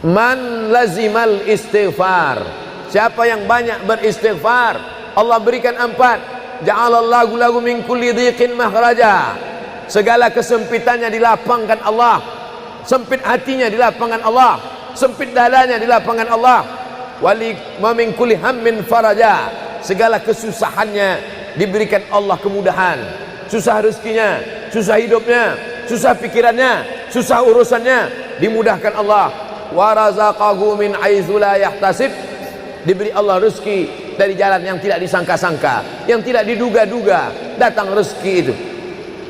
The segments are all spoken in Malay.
Man lazimal istighfar, siapa yang banyak beristighfar, Allah berikan 4. Ja'alallahu lahu min kulli dhiqin makhraja, segala kesempitannya dilapangkan Allah, sempit hatinya dilapangkan Allah, sempit dadanya dilapangkan Allah. Wali wa min kulli hammin faraja, segala kesusahannya diberikan Allah kemudahan. Susah rezekinya, susah hidupnya, susah pikirannya, susah urusannya, dimudahkan Allah. Wa razaqahu min haitsu la yahtasib, diberi Allah rezeki dari jalan yang tidak disangka-sangka, yang tidak diduga-duga, datang rezeki itu.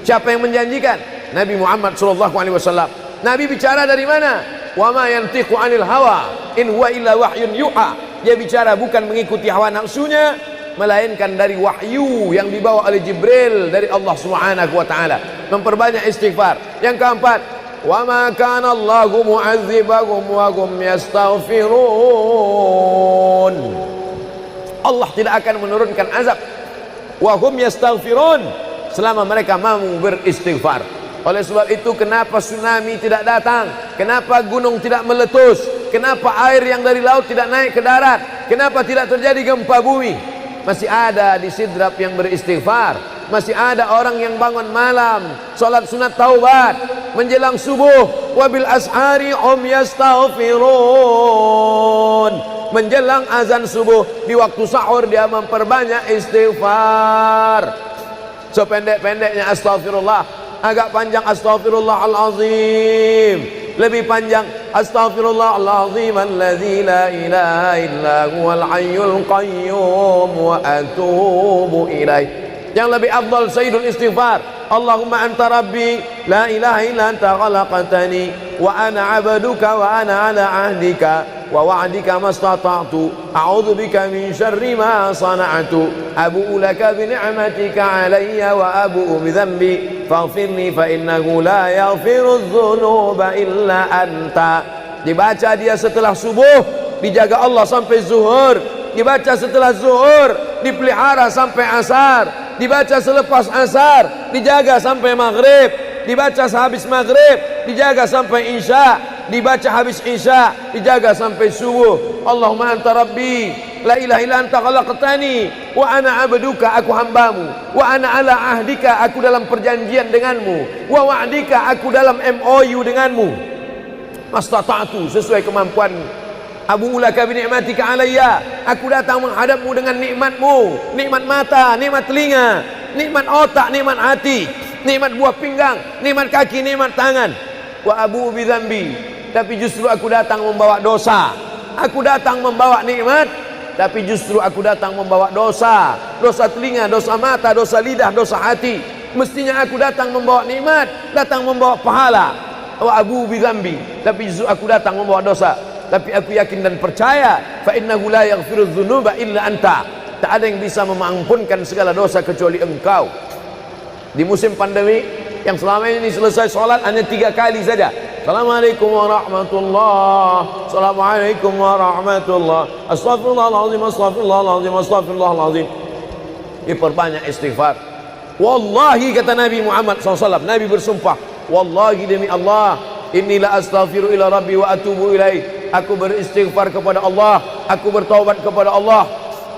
Siapa yang menjanjikan? Nabi Muhammad SAW. Nabi bicara dari mana? Wa ma yantiqu 'anil hawa in huwa illa wahyun yuha. Dia bicara bukan mengikuti hawa nafsunya, melainkan dari wahyu yang dibawa oleh Jibril dari Allah Subhanahu wa taala. Memperbanyak istighfar. Yang keempat, wa ma kana Allahu mu'adzibahum wa hum yastaghfirun. Allah tidak akan menurunkan azab wa hum yastaghfirun selama mereka mau beristighfar. Oleh sebab itu, kenapa tsunami tidak datang? Kenapa gunung tidak meletus? Kenapa air yang dari laut tidak naik ke darat? Kenapa tidak terjadi gempa bumi? Masih ada di Sidrap yang beristighfar. Masih ada orang yang bangun malam, salat sunat taubat menjelang subuh. Wabil ashari hum yastaghfirun. Menjelang azan subuh, di waktu sahur dia memperbanyak istighfar. Sependek-pendeknya astaghfirullah, agak panjang astaghfirullahalazim, lebih panjang astaghfirullahalazim alladzi la ilaha illa huwal hayyul qayyum wa atubu ilaih. Yang lebih afdal sayyidul istighfar, Allahumma anta rabbi la ilaha illa anta khalaqtani wa ana 'abduka wa ana 'ala 'ahdika wa wa'dika mastata'tu a'udzu bika min syarri ma sana'tu abu'u laka bi ni'matika 'alayya wa abu'u bi dhanbi faghfirli fa innahu la yaghfiru dzunuba illa anta. Dibaca dia setelah subuh, dijaga Allah sampai zuhur. Dibaca setelah zuhur, dipelihara sampai asar. Dibaca selepas asar, dijaga sampai maghrib. Dibaca sehabis maghrib, dijaga sampai isya. Dibaca habis isya, dijaga sampai subuh. Allahumma anta rabbi la ilaha illa anta khalaqtani wa ana 'abduka, aku hambamu, wa ana 'ala ahdika, aku dalam perjanjian denganmu, wa wa'dika, aku dalam MOU denganmu, mastata'tu, sesuai kemampuanmu. Abu ulaka bi ni'matika alayya, aku datang menghadapmu dengan nikmatmu, nikmat mata, nikmat telinga, nikmat otak, nikmat hati, nikmat buah pinggang, nikmat kaki, nikmat tangan. Wa abu bi dzambi, tapi justru aku datang membawa dosa. Aku datang membawa nikmat, tapi justru aku datang membawa dosa. Dosa telinga, dosa mata, dosa lidah, dosa hati. Mestinya aku datang membawa nikmat, datang membawa pahala. Wa abu bi dzambi, tapi justru aku datang membawa dosa. Tapi aku yakin dan percaya, fa innahu la yaghfiru dzunuba illa anta, tak ada yang bisa mengampunkan segala dosa kecuali engkau. Di musim pandemi yang selama ini selesai sholat hanya 3 kali saja. Assalamualaikum warahmatullah, assalamualaikum warahmatullah, astaghfirullahaladzim, astaghfirullahaladzim, astaghfirullahaladzim. Diperbanyak istighfar. Wallahi, kata Nabi Muhammad SAW, Nabi bersumpah, wallahi demi Allah, inilah astaghfiru ila rabbi wa atubu ilaih. Aku beristighfar kepada Allah, aku bertaubat kepada Allah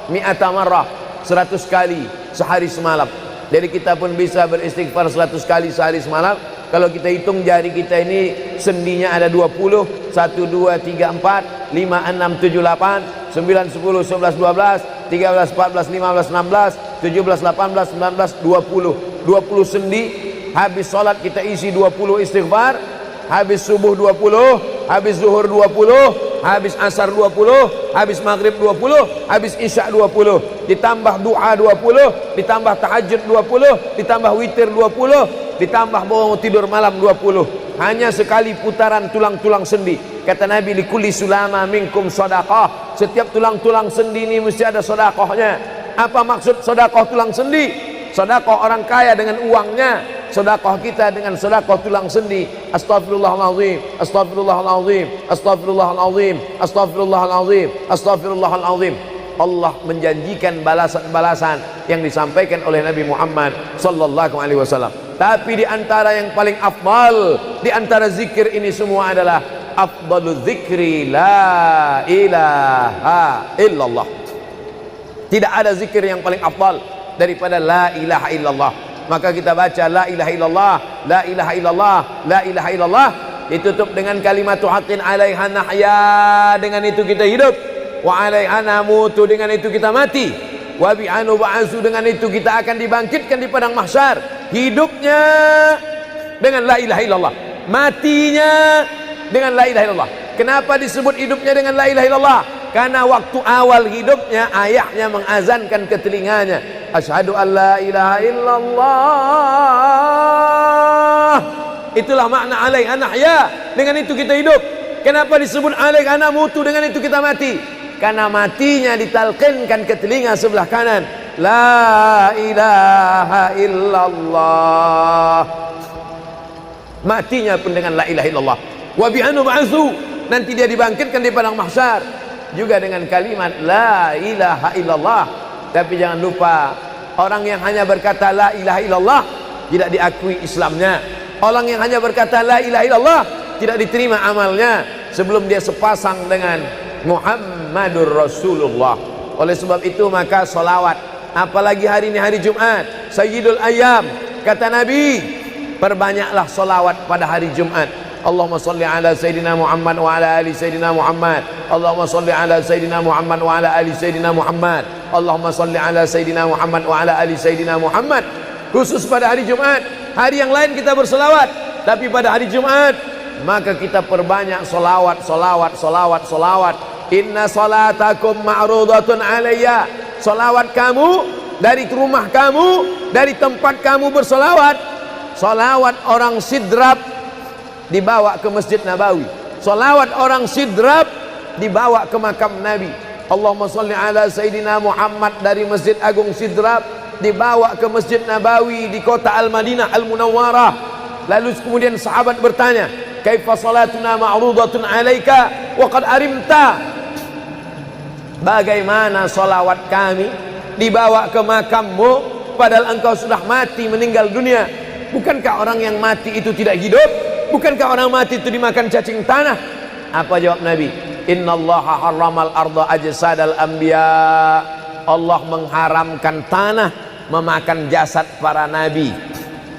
mi'ata marrah, 100 kali sehari semalam. Jadi kita pun bisa beristighfar 100 kali sehari semalam. Kalau kita hitung jari kita ini sendinya ada 20, 1, 2, 3, 4, 5, 6, 7, 8, 9, 10, 11, 12, 13, 14, 15, 16, 17, 18, 19, 20. 20 sendi. Habis sholat kita isi 20 istighfar. Habis subuh 20, habis zuhur 20, habis asar 20, habis maghrib 20, habis isya 20, ditambah doa 20, ditambah tahajud 20, ditambah witir 20, ditambah bangun tidur malam 20. Hanya sekali putaran tulang-tulang sendi. Kata Nabi, likulli sulama minkum sedekah, setiap tulang-tulang sendi ini mesti ada sedekahnya. Apa maksud sedekah tulang sendi? Sedekah orang kaya dengan uangnya, sedekah kita dengan sedekah tulang sendi. Astaghfirullahalazim, astaghfirullahalazim, astaghfirullahalazim, astaghfirullahalazim, astaghfirullahalazim. Allah menjanjikan balasan-balasan yang disampaikan oleh Nabi Muhammad sallallahu alaihi wasallam. Tapi di antara yang paling afdal di antara zikir ini semua adalah afdalu dzikri la ilaha illallah. Tidak ada zikir yang paling afdal daripada la ilaha illallah. Maka kita baca la ilaha illallah, la ilaha illallah, la ilaha illallah, ditutup dengan kalimat haqqin 'alaiha nahya, dengan itu kita hidup, wa 'alaiha namutu, dengan itu kita mati, wa bi'anu ba'su, dengan itu kita akan dibangkitkan di padang mahsyar. Hidupnya dengan la ilaha illallah, matinya dengan la ilaha illallah. Kenapa disebut hidupnya dengan la ilaha illallah? Karena waktu awal hidupnya ayahnya mengazankan ke telinganya, asyhadu an la ilaha illallah. Itulah makna alaiha nahya, dengan itu kita hidup. Kenapa disebut alaiha namutu, dengan itu kita mati? Karena matinya ditalqinkan ke telinga sebelah kanan, la ilaha illallah. Matinya pun dengan la ilaha illallah. Wa bi'anu ba'su, nanti dia dibangkitkan di padang mahsyar juga dengan kalimat la ilaha illallah. Tapi jangan lupa, orang yang hanya berkata la ilaha illallah tidak diakui Islamnya. Orang yang hanya berkata la ilaha illallah tidak diterima amalnya sebelum dia sepasang dengan Muhammadur Rasulullah. Oleh sebab itu maka solawat, apalagi hari ini hari Jumat, Sayyidul Ayyam, kata Nabi, perbanyaklah solawat pada hari Jumat. Allahumma salli ala Sayyidina Muhammad wa ala ali Sayyidina Muhammad. Allahumma salli ala Sayyidina Muhammad wa ala ali Sayyidina Muhammad. Allahumma salli ala Sayyidina Muhammad wa ala ali Sayyidina Muhammad. Khusus pada hari Jumat. Hari yang lain kita berselawat, tapi pada hari Jumat maka kita perbanyak solawat, solawat, solawat, solawat. Inna salatakum ma'rudatun alayya. Solawat kamu dari rumah kamu, dari tempat kamu bersolawat. Solawat orang sidrap dibawa ke Masjid Nabawi. Salawat orang sidrap dibawa ke makam Nabi. Allahumma salli ala Sayyidina Muhammad dari Masjid Agung Sidrap dibawa ke Masjid Nabawi di kota Al-Madinah Al-Munawwarah. Lalu kemudian sahabat bertanya, kaifa salatuna ma'rudatun alaika wa qad arimta? Bagaimana salawat kami dibawa ke makammu padahal engkau sudah mati, meninggal dunia? Bukankah orang yang mati itu tidak hidup? Bukankah orang mati itu dimakan cacing tanah? Apa jawab Nabi? Innallaha harramal arda ajsadal anbiya. Allah mengharamkan tanah memakan jasad para nabi.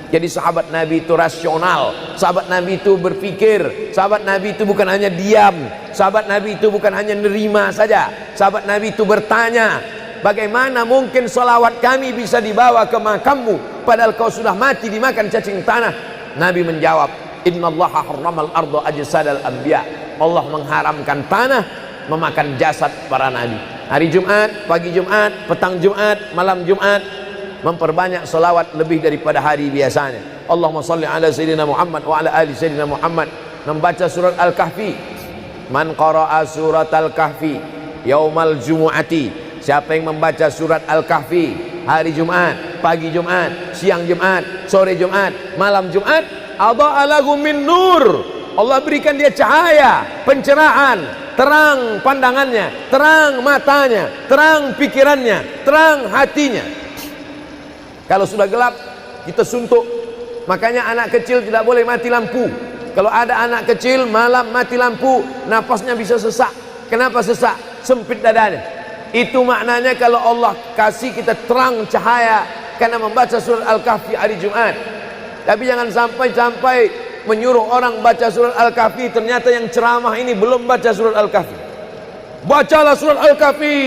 Jadi sahabat Nabi itu rasional, sahabat Nabi itu berpikir, sahabat Nabi itu bukan hanya diam, sahabat Nabi itu bukan hanya nerima saja, sahabat Nabi itu bertanya, bagaimana mungkin salawat kami bisa dibawa ke makammu padahal kau sudah mati dimakan cacing tanah? Nabi menjawab, innallaha harramal arda ajsadal anbiya. Allah mengharamkan tanah memakan jasad para nabi. Hari Jumat, pagi Jumat, petang Jumat, malam Jumat, memperbanyak salawat lebih daripada hari biasanya. Allahumma salli ala Sayyidina Muhammad wa ala ali Sayyidina Muhammad. Membaca surat Al-Kahfi. Man qara'a surat Al-Kahfi yaumal jumu'ati. Siapa yang membaca surat Al-Kahfi hari Jumat, pagi Jumat, siang Jumat, sore Jumat, malam Jumat, adha'a lahu min nur. Allah berikan dia cahaya, pencerahan, terang pandangannya, terang matanya, terang pikirannya, terang hatinya. Kalau sudah gelap, kita suntuk. Makanya anak kecil tidak boleh mati lampu. Kalau ada anak kecil malam mati lampu, napasnya bisa sesak. Kenapa sesak? Sempit dadanya. Itu maknanya kalau Allah kasih kita terang cahaya karena membaca surat Al-Kahfi hari Jumat. Tapi jangan sampai menyuruh orang baca surat Al-Kahfi, ternyata yang ceramah ini belum baca surat Al-Kahfi. Bacalah surat Al-Kahfi.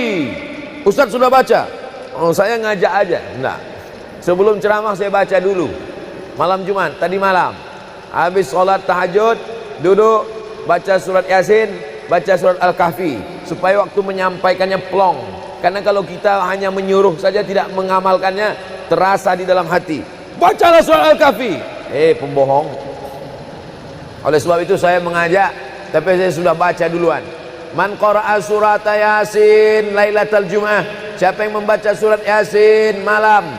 Ustaz sudah baca. Oh, saya ngajak aja. Enggak. Sebelum ceramah saya baca dulu. Malam Jumat, tadi malam. Habis sholat tahajud, duduk, baca surat Yasin, baca surat Al-Kahfi. Supaya waktu menyampaikannya plong. Karena kalau kita hanya menyuruh saja tidak mengamalkannya, terasa di dalam hati. Bacalah surat Al-Kahfi. Pembohong. Oleh sebab itu saya mengajak, tapi saya sudah baca duluan. Man qara'a surat Yasin lailatal Jum'ah. Siapa yang membaca surat Yasin malam,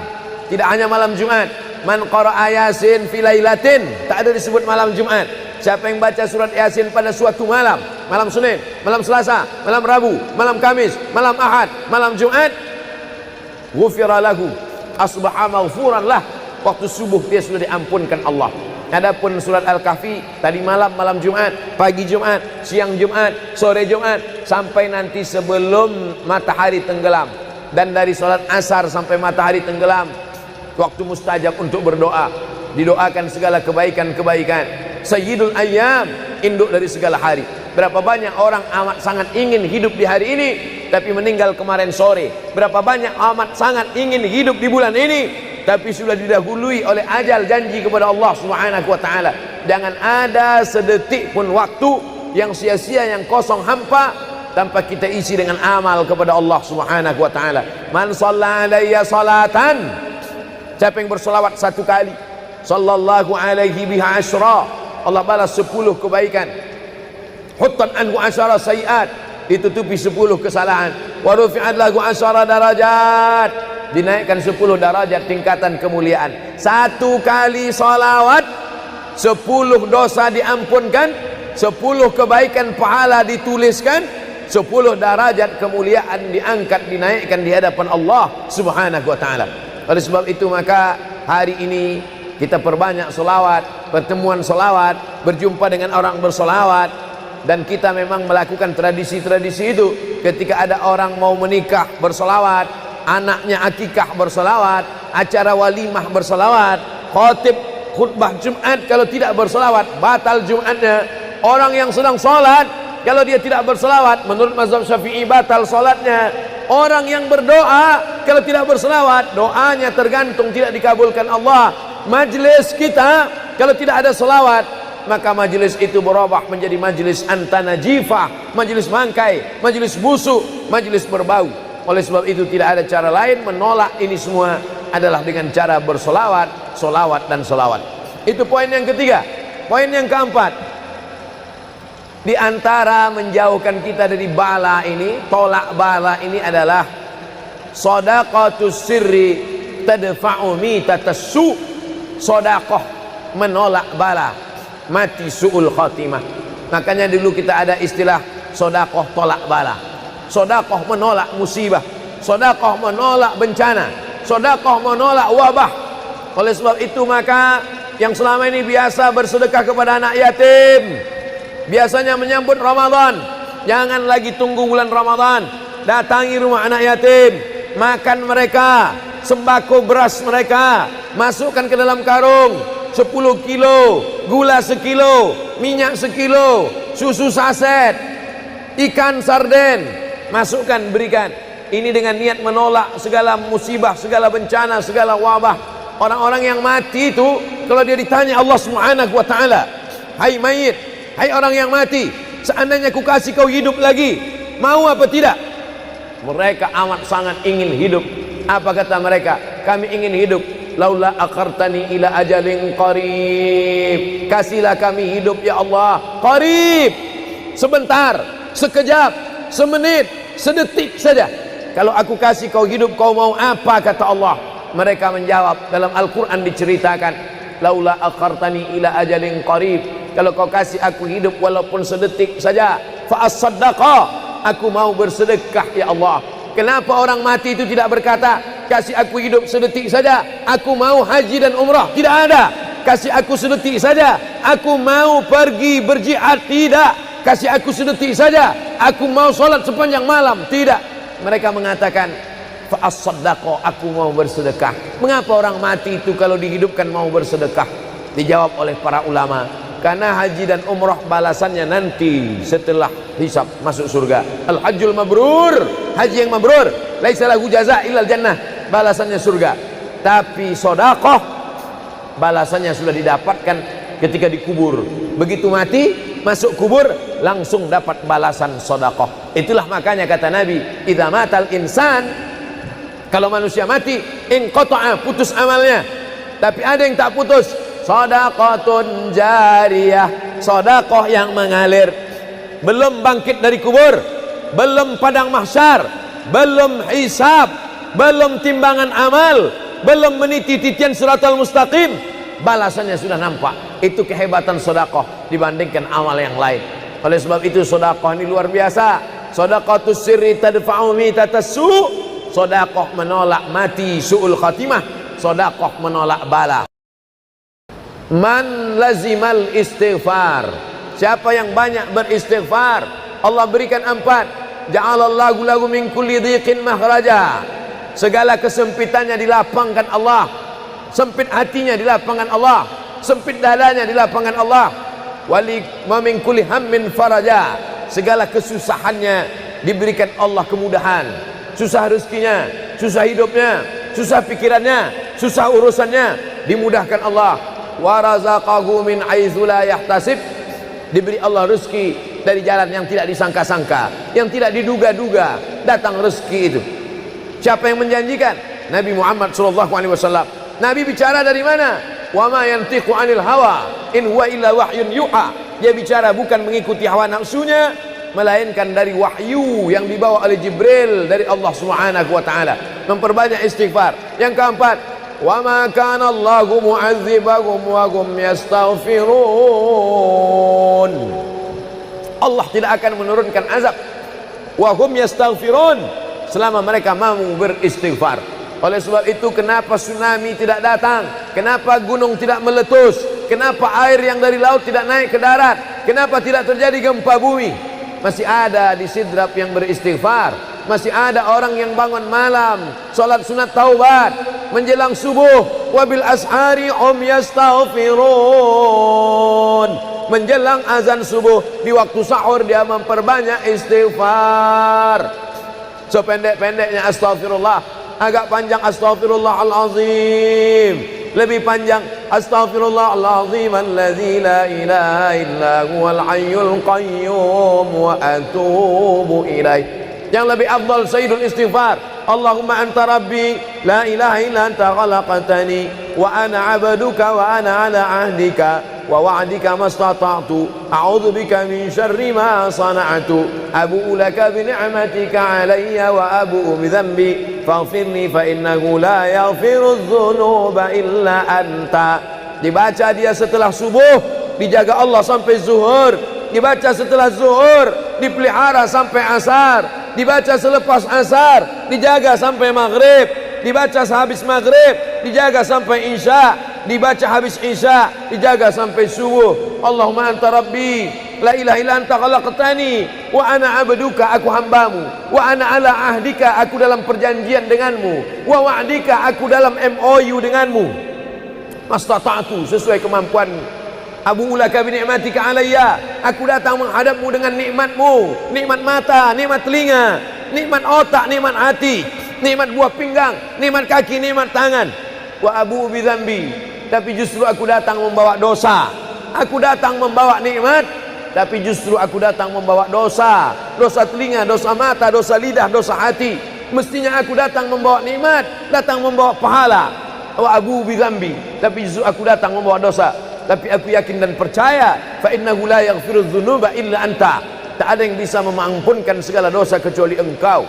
tidak hanya malam Jumat. Man qara'a Yasin fi lailatin, tak ada disebut malam Jumat. Siapa yang baca surat Yasin pada suatu malam, malam Senin, malam Selasa, malam Rabu, malam Kamis, malam Ahad, malam Jumat, ghufira lahu, asbaha maghfuran lah. Waktu subuh dia sudah diampunkan Allah. Adapun surat Al-Kahfi tadi malam, malam Jumat, pagi Jumat, siang Jumat, sore Jumat, sampai nanti sebelum matahari tenggelam. Dan dari salat asar sampai matahari tenggelam, waktu mustajab untuk berdoa, didoakan segala kebaikan-kebaikan. Sayyidul ayyam, induk dari segala hari. Berapa banyak orang amat sangat ingin hidup di hari ini tapi meninggal kemarin sore. Berapa banyak amat sangat ingin hidup di bulan ini tapi sudah didahului oleh ajal, janji kepada Allah Subhanahu wa taala. Jangan ada sedetik pun waktu yang sia-sia, yang kosong hampa tanpa kita isi dengan amal kepada Allah Subhanahu wa taala. Man shalla alayya salatan, siapa yang bersolawat satu kali, sallallahu alaihi biha asyra, Allah balas 10 kebaikan. Huttan anhu asyara sayiat, ditutupi 10 kesalahan. Wa rufi'at lahu asyara darajat, dinaikkan 10 darajat tingkatan kemuliaan. Satu kali salawat 10 dosa diampunkan, 10 kebaikan pahala dituliskan, 10 derajat kemuliaan diangkat, dinaikkan di hadapan Allah Subhanahu wa taala. Oleh sebab itu maka hari ini kita perbanyak selawat, pertemuan selawat, berjumpa dengan orang berselawat. Dan kita memang melakukan tradisi-tradisi itu. Ketika ada orang mau menikah berselawat, anaknya akikah berselawat, acara walimah berselawat, khatib khutbah Jumat kalau tidak berselawat batal Jumatnya. Orang yang sedang sholat kalau dia tidak berselawat, menurut mazhab Syafi'i batal sholatnya. Orang yang berdoa kalau tidak berselawat, doanya tergantung tidak dikabulkan Allah. Majlis kita kalau tidak ada selawat, maka majlis itu berubah menjadi majlis antanajifah, majlis mangkai, majlis busuk, majlis berbau. Oleh sebab itu tidak ada cara lain menolak ini semua adalah dengan cara bersolawat, solawat dan solawat. Itu poin yang ketiga. Poin yang keempat, di antara menjauhkan kita dari bala ini, tolak bala ini adalah shadaqatus sirri tadfa'u mitatassu. Sedekah menolak bala, mati su'ul khatimah. Makanya dulu kita ada istilah sedekah tolak bala. Sedekah menolak musibah, sedekah menolak bencana, sedekah menolak wabah. Oleh sebab itu maka yang selama ini biasa bersedekah kepada anak yatim, biasanya menyambut Ramadan, jangan lagi tunggu bulan Ramadan, datangi rumah anak yatim, makan mereka, sembako beras mereka, masukkan ke dalam karung 10 kilo, gula sekilo, minyak sekilo, susu saset, ikan sarden, masukkan, berikan. Ini dengan niat menolak segala musibah, segala bencana, segala wabah. Orang-orang yang mati itu kalau dia ditanya Allah Subhanahu wa taala, hai mayit, hai orang yang mati, seandainya ku kasih kau hidup lagi, mau apa tidak? Mereka amat sangat ingin hidup. Apa kata mereka? Kami ingin hidup. Laula akhartani ila ajalin qarib, kasihlah kami hidup ya Allah qarib, sebentar, sekejap, semenit, sedetik saja. Kalau aku kasih kau hidup, kau mau apa? Kata Allah. Mereka menjawab, dalam Al-Quran diceritakan, laula akhartani ila ajalin qarib, kalau kau kasih aku hidup walaupun sedetik saja, fa as-saddaqa, aku mau bersedekah ya Allah. Kenapa orang mati itu tidak berkata, kasih aku hidup sedetik saja, aku mau haji dan umrah? Tidak ada. Kasih aku sedetik saja, aku mau pergi berjihad? Tidak. Kasih aku sedetik saja, aku mau sholat sepanjang malam? Tidak. Mereka mengatakan, fa as-saddaqa, aku mau bersedekah. Mengapa orang mati itu kalau dihidupkan mau bersedekah? Dijawab oleh para ulama, karena haji dan umrah balasannya nanti setelah hisab masuk surga. Al-hajjul mabrur, haji yang mabrur, laisa lahu jaza illal jannah, balasannya surga. Tapi sedekah balasannya sudah didapatkan ketika dikubur. Begitu mati masuk kubur langsung dapat balasan sedekah. Itulah makanya kata Nabi, idza matal insan, kalau manusia mati, inqata'a, putus amalnya. Tapi ada yang tak putus, shadaqatun jariyah, sedekah yang mengalir. Belum bangkit dari kubur, belum padang mahsyar, belum hisab, belum timbangan amal, belum meniti titian siratal mustaqim, balasannya sudah nampak. Itu kehebatan sedekah dibandingkan amal yang lain. Oleh sebab itu sedekah ini luar biasa. Shadaqatus sirri tadfa'u mitatassu, sedekah menolak mati su'ul khatimah, sedekah menolak bala. Man lazimal istighfar, siapa yang banyak beristighfar, Allah berikan 4. Ja'alallahu lahu min kulli dhiqin makhraja, segala kesempitannya dilapangkan Allah, sempit hatinya dilapangkan Allah, sempit dadanya dilapangkan Allah. Wali wa min kulli hammin faraja, segala kesusahannya diberikan Allah kemudahan, susah rezekinya, susah hidupnya, susah pikirannya, susah urusannya dimudahkan Allah. Wa razaqahu min haitsu la yahtasib, diberi Allah rezeki dari jalan yang tidak disangka-sangka, yang tidak diduga-duga datang rezeki itu. Siapa yang menjanjikan? Nabi Muhammad SAW. Nabi bicara dari mana? Wa ma yantiqu 'anil hawa in huwa illa wahyun yuha. Dia bicara bukan mengikuti hawa nafsunya, melainkan dari wahyu yang dibawa oleh Jibril dari Allah Subhanahu wa taala. Memperbanyak istighfar. Yang keempat, wa ma kana Allahu mu'adzibahum wa hum yastaghfirun. Allah tidak akan menurunkan azab wa hum yastaghfirun selama mereka mau beristighfar. Oleh sebab itu, kenapa tsunami tidak datang? Kenapa gunung tidak meletus? Kenapa air yang dari laut tidak naik ke darat? Kenapa tidak terjadi gempa bumi? Masih ada di Sidrap yang beristighfar. Masih ada orang yang bangun malam, salat sunat taubat menjelang subuh. Wabil ashari yastaghfirun. Menjelang azan subuh, di waktu sahur dia memperbanyak istighfar. Sependek-pendeknya astaghfirullah, agak panjang astaghfirullahalazim, lebih panjang astaghfirullahalazim alladzi la ilaha illa huwal hayyul qayyum wa atubu ilaih. Yang lebih afdal sayyidul istighfar, Allahumma anta rabbi la ilaha illa anta khalaqtani wa ana 'abduka wa ana 'ala 'ahdika wa wa'dika mastata'tu a'udzu bika min syarri ma sana'tu abu'u laka bi ni'matika 'alayya wa abu'u bi dhanbi faghfirli fa innahu la yaghfiru dzunuba illa anta. Dibaca dia setelah subuh, dijaga Allah sampai zuhur. Dibaca setelah zuhur, dipelihara sampai asar. Dibaca selepas asar, dijaga sampai maghrib. Dibaca sehabis maghrib, dijaga sampai isya. Dibaca habis isya, dijaga sampai subuh. Allahumma anta rabbi la ilaha illa anta khalaqtani wa ana 'abduka, aku hambamu, wa ana 'ala ahdika, aku dalam perjanjian denganmu, wa wa'dika, aku dalam MOU denganmu, mastata'tu, sesuai kemampuanmu. Abu ulaka bi ni'matika alayya, aku datang menghadapmu dengan nikmatmu, nikmat mata, nikmat telinga, nikmat otak, nikmat hati, nikmat buah pinggang, nikmat kaki, nikmat tangan. Wa abu bi dzambi, tapi justru aku datang membawa dosa. Aku datang membawa nikmat, tapi justru aku datang membawa dosa. Dosa telinga, dosa mata, dosa lidah, dosa hati. Mestinya aku datang membawa nikmat, datang membawa pahala. Wa abu bi dzambi, tapi justru aku datang membawa dosa. Tapi aku yakin dan percaya, fa innahu la yaghfiru dzunuba illa anta, tak ada yang bisa mengampunkan segala dosa kecuali engkau.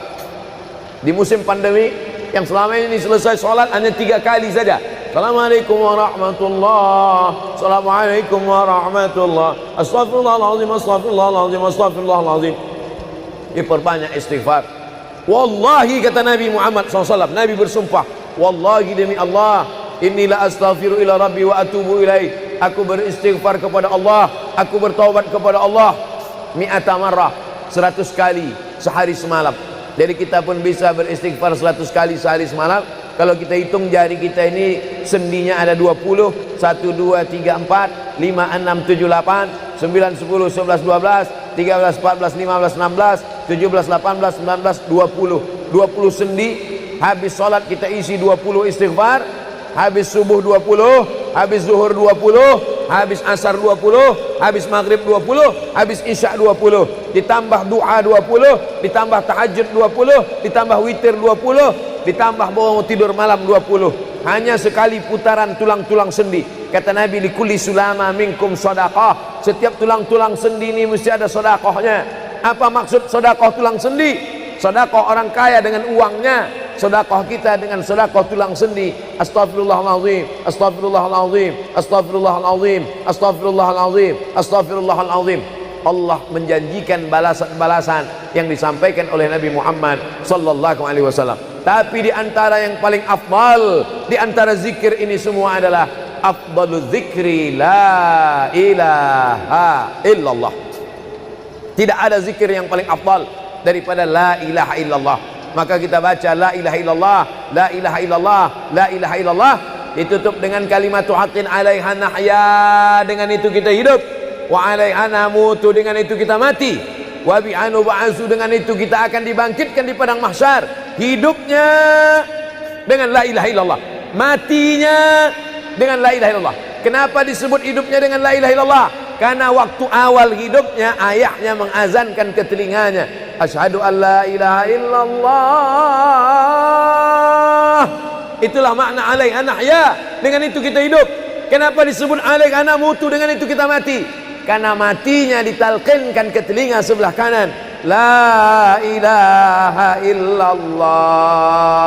Di musim pandemi yang selama ini selesai sholat hanya 3 kali saja. Assalamualaikum warahmatullah, assalamualaikum warahmatullah, astaghfirullahaladzim, astaghfirullahaladzim, astaghfirullahaladzim. Diperbanyak istighfar. Wallahi, kata Nabi Muhammad SAW, Nabi bersumpah, wallahi demi Allah, inilah astaghfiru ila rabbi wa atubu ilaih. Aku beristighfar kepada Allah, aku bertaubat kepada Allah mi'ata marrah, 100 kali sehari semalam. Jadi kita pun bisa beristighfar 100 kali sehari semalam. Kalau kita hitung jari kita ini sendinya ada 20, 1, 2, 3, 4, 5, 6, 7, 8, 9, 10, 11, 12, 13, 14, 15, 16, 17, 18, 19, 20. 20 sendi. Habis sholat kita isi 20 istighfar. Habis subuh 20, habis zuhur 20, habis asar 20, habis maghrib 20, habis isya 20, ditambah doa 20, ditambah tahajud 20, ditambah witir 20, ditambah bangun tidur malam 20. Hanya sekali putaran tulang-tulang sendi. Kata Nabi, likulli sulama minkum sedekah, setiap tulang-tulang sendi ini mesti ada sedekahnya. Apa maksud sedekah tulang sendi? Sedekah orang kaya dengan uangnya, sedekah kita dengan sedekah tulang sendi. Astaghfirullahalazim, astaghfirullahalazim, astaghfirullahalazim, astaghfirullahalazim, astaghfirullahalazim. Allah menjanjikan balasan-balasan yang disampaikan oleh Nabi Muhammad sallallahu alaihi wasallam. Tapi di antara yang paling afdal di antara zikir ini semua adalah afdalu dzikri la ilaha illallah. Tidak ada zikir yang paling afdal daripada la ilaha illallah. Maka kita baca la ilaha illallah, la ilaha illallah, la ilaha illallah, ditutup dengan kalimat haqqin 'alaiha nahya, dengan itu kita hidup, wa 'alaiha namutu, dengan itu kita mati, wa bi'anu ba'su, dengan itu kita akan dibangkitkan di padang mahsyar. Hidupnya dengan la ilaha illallah, matinya dengan la ilaha illallah. Kenapa disebut hidupnya dengan la ilaha illallah? Karena waktu awal hidupnya ayahnya mengazankan ke telinganya, asyhadu an la ilaha illallah. Itulah makna alaiha nahya, dengan itu kita hidup. Kenapa disebut alaiha namutu, dengan itu kita mati? Karena matinya ditalqinkan ke telinga sebelah kanan, la ilaha illallah.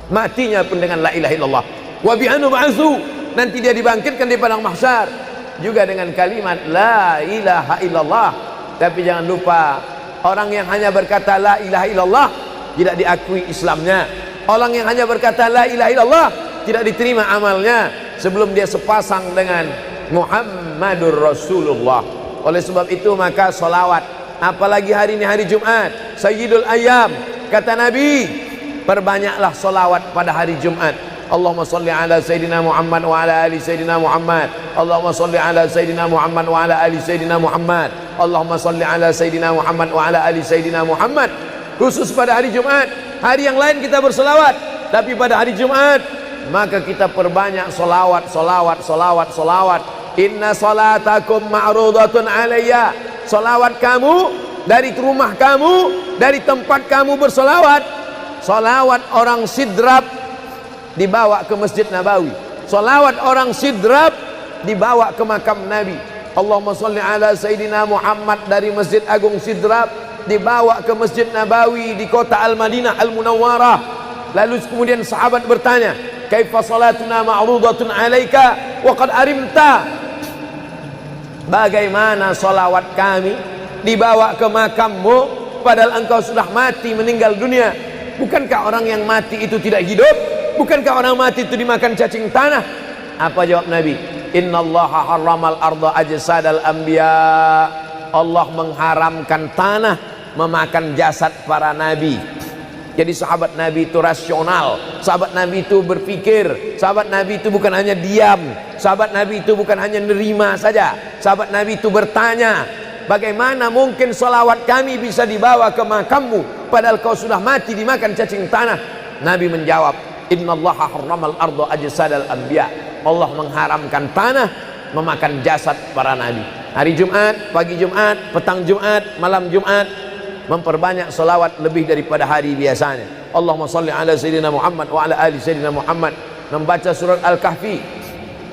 Matinya pun dengan la ilaha illallah. Wa bi'anu ba'su, nanti dia dibangkitkan di padang mahsyar juga dengan kalimat la ilaha illallah. Tapi jangan lupa, orang yang hanya berkata la ilaha illallah tidak diakui Islamnya. Orang yang hanya berkata la ilaha illallah tidak diterima amalnya sebelum dia sepasang dengan Muhammadur Rasulullah. Oleh sebab itu maka solawat, apalagi hari ini hari Jumat, Sayyidul Ayyam, kata Nabi, perbanyaklah solawat pada hari Jumat. Allahumma salli ala Sayyidina Muhammad wa ala ali Sayyidina Muhammad. Allahumma salli ala Sayyidina Muhammad wa ala ali Sayyidina Muhammad. Allahumma salli ala Sayyidina Muhammad wa ala ali Sayyidina Muhammad. Khusus pada hari Jumat. Hari yang lain kita berselawat, tapi pada hari Jumat maka kita perbanyak solawat, solawat, solawat, solawat. Inna salatakum ma'rudatun alayya. Solawat kamu dari rumah kamu, dari tempat kamu bersolawat. Solawat orang sidrap dibawa ke Masjid Nabawi. Salawat orang sidrap dibawa ke makam Nabi. Allahumma salli ala Sayyidina Muhammad dari Masjid Agung Sidrap dibawa ke Masjid Nabawi di kota Al-Madinah Al-Munawwarah. Lalu kemudian sahabat bertanya, kaifa salatuna ma'rudatun alaika wa qad arimta? Bagaimana salawat kami dibawa ke makammu padahal engkau sudah mati, meninggal dunia? Bukankah orang yang mati itu tidak hidup? Bukankah orang mati itu dimakan cacing tanah? Apa jawab Nabi? Innallaha harramal arda ajsadal anbiya. Allah mengharamkan tanah memakan jasad para nabi. Jadi sahabat Nabi itu rasional, sahabat Nabi itu berpikir, sahabat Nabi itu bukan hanya diam, sahabat Nabi itu bukan hanya nerima saja, sahabat Nabi itu bertanya, bagaimana mungkin salawat kami bisa dibawa ke makammu padahal kau sudah mati dimakan cacing tanah? Nabi menjawab, innallaha harramal arda ajsadal anbiya. Allah mengharamkan tanah memakan jasad para nabi. Hari Jumat, pagi Jumat, petang Jumat, malam Jumat, memperbanyak salawat lebih daripada hari biasanya. Allahumma salli ala Sayyidina Muhammad wa ala ali Sayyidina Muhammad. Membaca surat Al-Kahfi.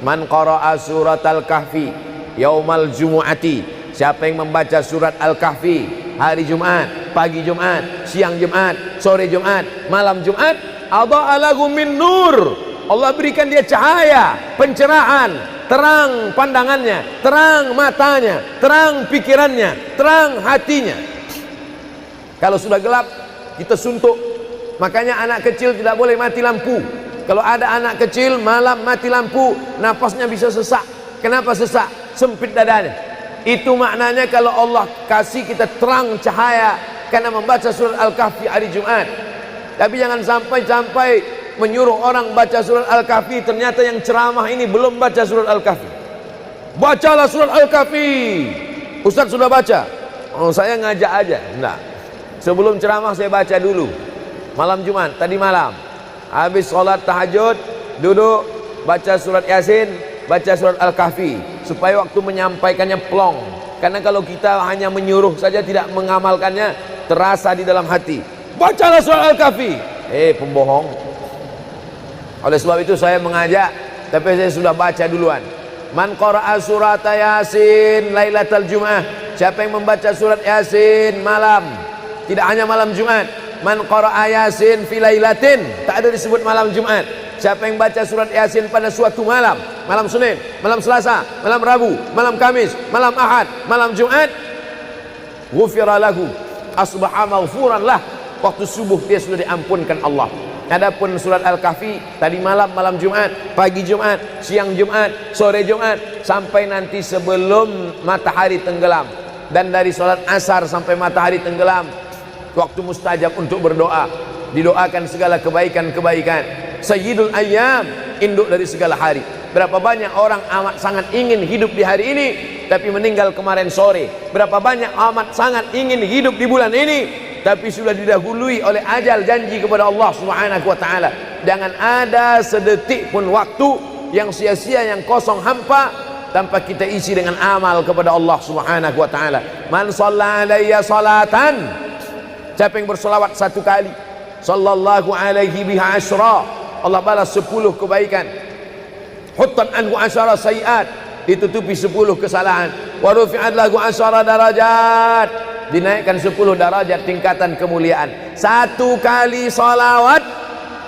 Man qara'a surat Al-Kahfi yaumal jumu'ati. Siapa yang membaca surat Al-Kahfi hari Jumat, pagi Jumat, siang Jumat, sore Jumat, malam Jumat, adha'a lahu min nur. Allah berikan dia cahaya, pencerahan, terang pandangannya, terang matanya, terang pikirannya, terang hatinya. Kalau sudah gelap, kita suntuk. Makanya anak kecil tidak boleh mati lampu. Kalau ada anak kecil malam mati lampu, napasnya bisa sesak. Kenapa sesak? Sempit dadanya. Itu maknanya kalau Allah kasih kita terang cahaya karena membaca surat Al-Kahfi hari Jumat. Tapi jangan sampai menyuruh orang baca surat Al-Kahfi, ternyata yang ceramah ini belum baca surat Al-Kahfi. Bacalah surat Al-Kahfi. Ustaz sudah baca. Oh, saya ngajak aja. Enggak. Sebelum ceramah saya baca dulu. Malam Jumat, tadi malam. Habis sholat tahajud, duduk, baca surat Yasin, baca surat Al-Kahfi. Supaya waktu menyampaikannya plong. Karena kalau kita hanya menyuruh saja tidak mengamalkannya, terasa di dalam hati. Bacalah surat Al-Kahfi. Pembohong. Oleh sebab itu saya mengajak, tapi saya sudah baca duluan. Man qara'a surat Yasin lailatal Jum'ah. Siapa yang membaca surat Yasin malam, tidak hanya malam Jumat. Man qara'a Yasin fi lailatin, tak ada disebut malam Jumat. Siapa yang baca surat Yasin pada suatu malam, malam Senin, malam Selasa, malam Rabu, malam Kamis, malam Ahad, malam Jumat, ghufira lahu, asbaha maghfuran lah. Waktu subuh dia sudah diampunkan Allah. Adapun surat Al-Kahfi tadi malam, malam Jumat, pagi Jumat, siang Jumat, sore Jumat, sampai nanti sebelum matahari tenggelam. Dan dari salat asar sampai matahari tenggelam, waktu mustajab untuk berdoa, didoakan segala kebaikan-kebaikan. Sayyidul ayyam, induk dari segala hari. Berapa banyak orang amat sangat ingin hidup di hari ini, tapi meninggal kemarin sore. Berapa banyak amat sangat ingin hidup di bulan ini, tapi sudah didahului oleh ajal, janji kepada Allah Subhanahu wa taala. Jangan ada sedetik pun waktu yang sia-sia, yang kosong hampa, tanpa kita isi dengan amal kepada Allah Subhanahu wa taala. Man shalla alayya salatan, siapa yang bersolawat satu kali, sallallahu alaihi biha asyra, Allah balas 10 kebaikan. Huttan anhu asyara sayiat, ditutupi 10 kesalahan. Wa rufi'at lahu asyara darajat, dinaikkan 10 darajat tingkatan kemuliaan. Satu kali salawat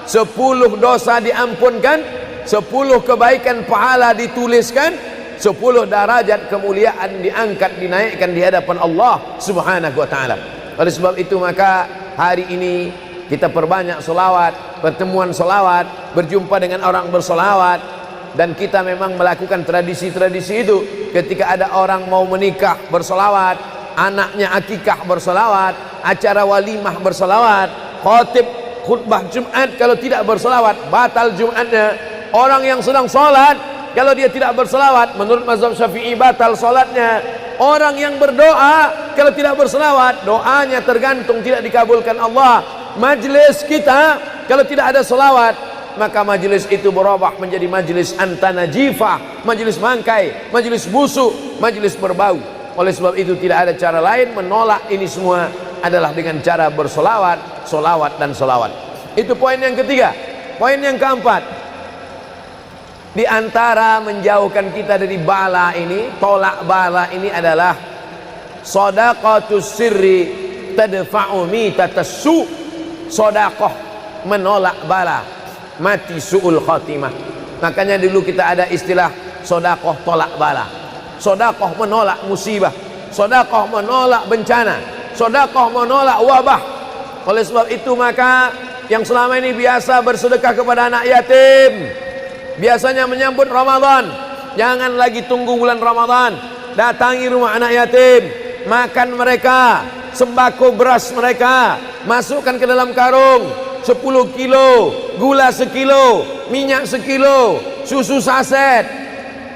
10 dosa diampunkan, 10 kebaikan pahala dituliskan, 10 derajat kemuliaan diangkat, dinaikkan di hadapan Allah Subhanahu wa taala. Oleh sebab itu maka hari ini kita perbanyak selawat, pertemuan selawat, berjumpa dengan orang berselawat. Dan kita memang melakukan tradisi-tradisi itu. Ketika ada orang mau menikah berselawat, anaknya akikah berselawat, acara walimah berselawat, khotib khutbah Jumat kalau tidak berselawat batal Jumatnya. Orang yang sedang sholat kalau dia tidak berselawat, menurut mazhab Syafi'i batal sholatnya. Orang yang berdoa kalau tidak berselawat, doanya tergantung tidak dikabulkan Allah. Majlis kita kalau tidak ada selawat, maka majlis itu berubah menjadi majlis antanajifah, majlis mangkai, majlis busuk, majlis berbau. Oleh sebab itu tidak ada cara lain menolak ini semua adalah dengan cara bersolawat, solawat dan solawat. Itu poin yang ketiga. Poin yang keempat, di antara menjauhkan kita dari bala ini, tolak bala ini adalah shadaqatus sirri tadfa'u mitatassu. Sedekah menolak bala, mati su'ul khatimah. Makanya dulu kita ada istilah sedekah tolak bala, sedekah menolak musibah, sedekah menolak bencana, sedekah menolak wabah. Oleh sebab itu maka yang selama ini biasa bersedekah kepada anak yatim, biasanya menyambut Ramadan, jangan lagi tunggu bulan Ramadan, datangi rumah anak yatim, makan mereka, sembako beras mereka, masukkan ke dalam karung 10 kilo, gula sekilo, minyak sekilo, susu saset,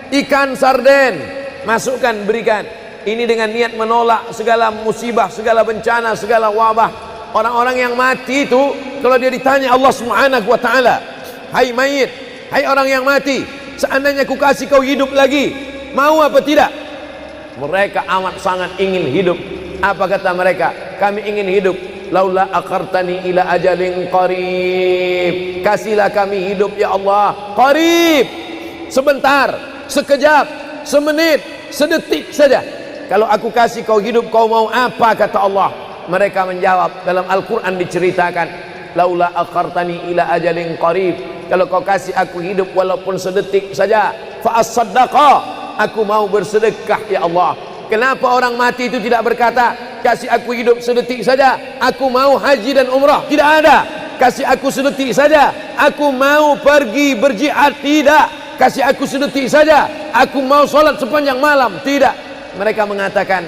ikan sarden, masukkan, berikan. Ini dengan niat menolak segala musibah, segala bencana, segala wabah. Orang-orang yang mati itu kalau dia ditanya Allah Subhanahu wa taala, hai mayit, hai orang yang mati, seandainya ku kasih kau hidup lagi, mau apa tidak? Mereka amat sangat ingin hidup. Apa kata mereka? Kami ingin hidup. Laula akhartani ila ajalin qarib, kasihlah kami hidup ya Allah qarib, sebentar, sekejap, semenit, sedetik saja. Kalau aku kasih kau hidup, kau mau apa? Kata Allah. Mereka menjawab, dalam Al-Quran diceritakan, laula akhartani ila ajalin qarib, kalau kau kasih aku hidup walaupun sedetik saja, fa as-saddaqa, aku mau bersedekah ya Allah. Kenapa orang mati itu tidak berkata, kasih aku hidup sedetik saja, aku mau haji dan umrah? Tidak ada. Kasih aku sedetik saja, aku mau pergi berjihad? Tidak. Kasih aku sedetik saja, aku mau sholat sepanjang malam? Tidak. Mereka mengatakan,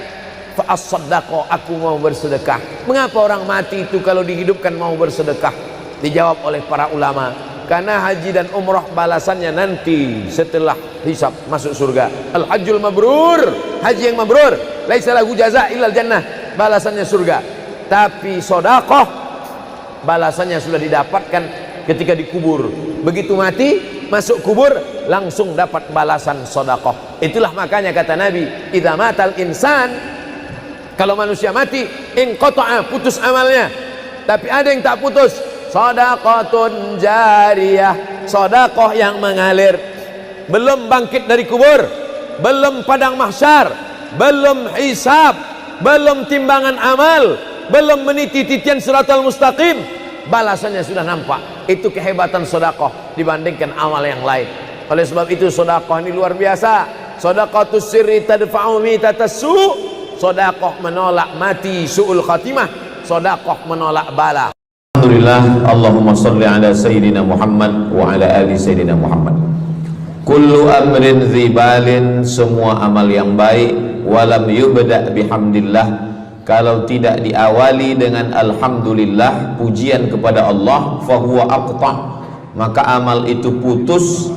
fa as-saddaqa, aku mau bersedekah. Mengapa orang mati itu kalau dihidupkan mau bersedekah? Dijawab oleh para ulama, karena haji dan umrah balasannya nanti setelah hisab masuk surga. Al-hajjul mabrur, haji yang mabrur, laisa lahu jaza illal jannah, balasannya surga. Tapi sedekah balasannya sudah didapatkan ketika dikubur. Begitu mati masuk kubur langsung dapat balasan sedekah. Itulah makanya kata Nabi, idza matal insan, kalau manusia mati, inqata'a, putus amalnya. Tapi ada yang tak putus, shadaqatun jariyah, sedekah yang mengalir. Belum bangkit dari kubur, belum padang mahsyar, belum hisab, belum timbangan amal, belum meniti titian siratal mustaqim, balasannya sudah nampak. Itu kehebatan sedekah dibandingkan amal yang lain. Oleh sebab itu sedekah ini luar biasa. Shadaqatus sirri tadfa'u mitatassu, sedekah menolak mati su'ul khatimah, sedekah menolak bala. Alhamdulillah, Allahumma salli ala Sayyidina Muhammad wa ala ali Sayyidina Muhammad. Kullu amrin zibalin, semua amal yang baik, walam yubda' bihamdillah, kalau tidak diawali dengan alhamdulillah, pujian kepada Allah, fahuwa aqta', maka amal itu putus.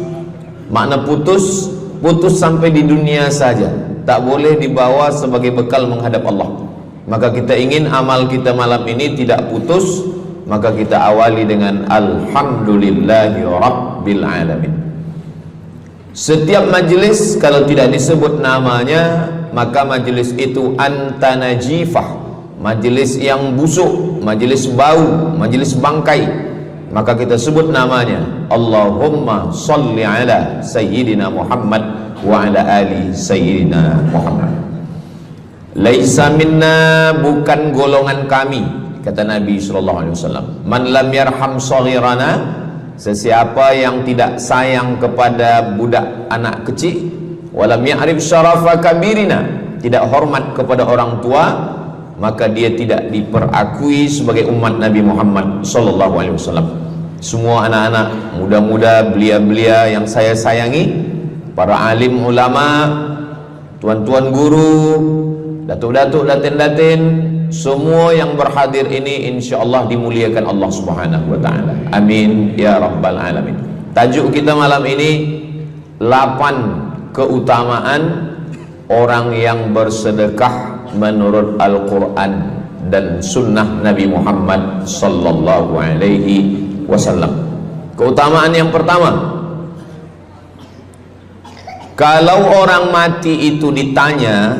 Makna putus, putus sampai di dunia saja, tak boleh dibawa sebagai bekal menghadap Allah. Maka kita ingin amal kita malam ini tidak putus, maka kita awali dengan alhamdulillahi rabbil alamin. Setiap majlis kalau tidak disebut namanya, maka majlis itu antanajifah, majlis yang busuk, majlis bau, majlis bangkai, maka kita sebut namanya Allahumma salli ala Sayyidina Muhammad wa ala ali Sayyidina Muhammad. Laisa minna, bukan golongan kami, kata Nabi SAW. Man lam yarham saghirana, sesiapa yang tidak sayang kepada budak anak kecil, walam ya'rif syarafa kabirina, tidak hormat kepada orang tua, maka dia tidak diperakui sebagai umat Nabi Muhammad SAW. Semua anak-anak muda-muda, belia-belia yang saya sayangi, para alim ulama, tuan-tuan guru, datuk-datuk, datin-datin, semua yang berhadir ini insyaallah dimuliakan Allah Subhanahu wa taala. Amin ya rabbal alamin. Tajuk kita malam ini 8 keutamaan orang yang bersedekah menurut Al-Qur'an dan sunnah Nabi Muhammad sallallahu alaihi wasallam. Keutamaan yang pertama, kalau orang mati itu ditanya,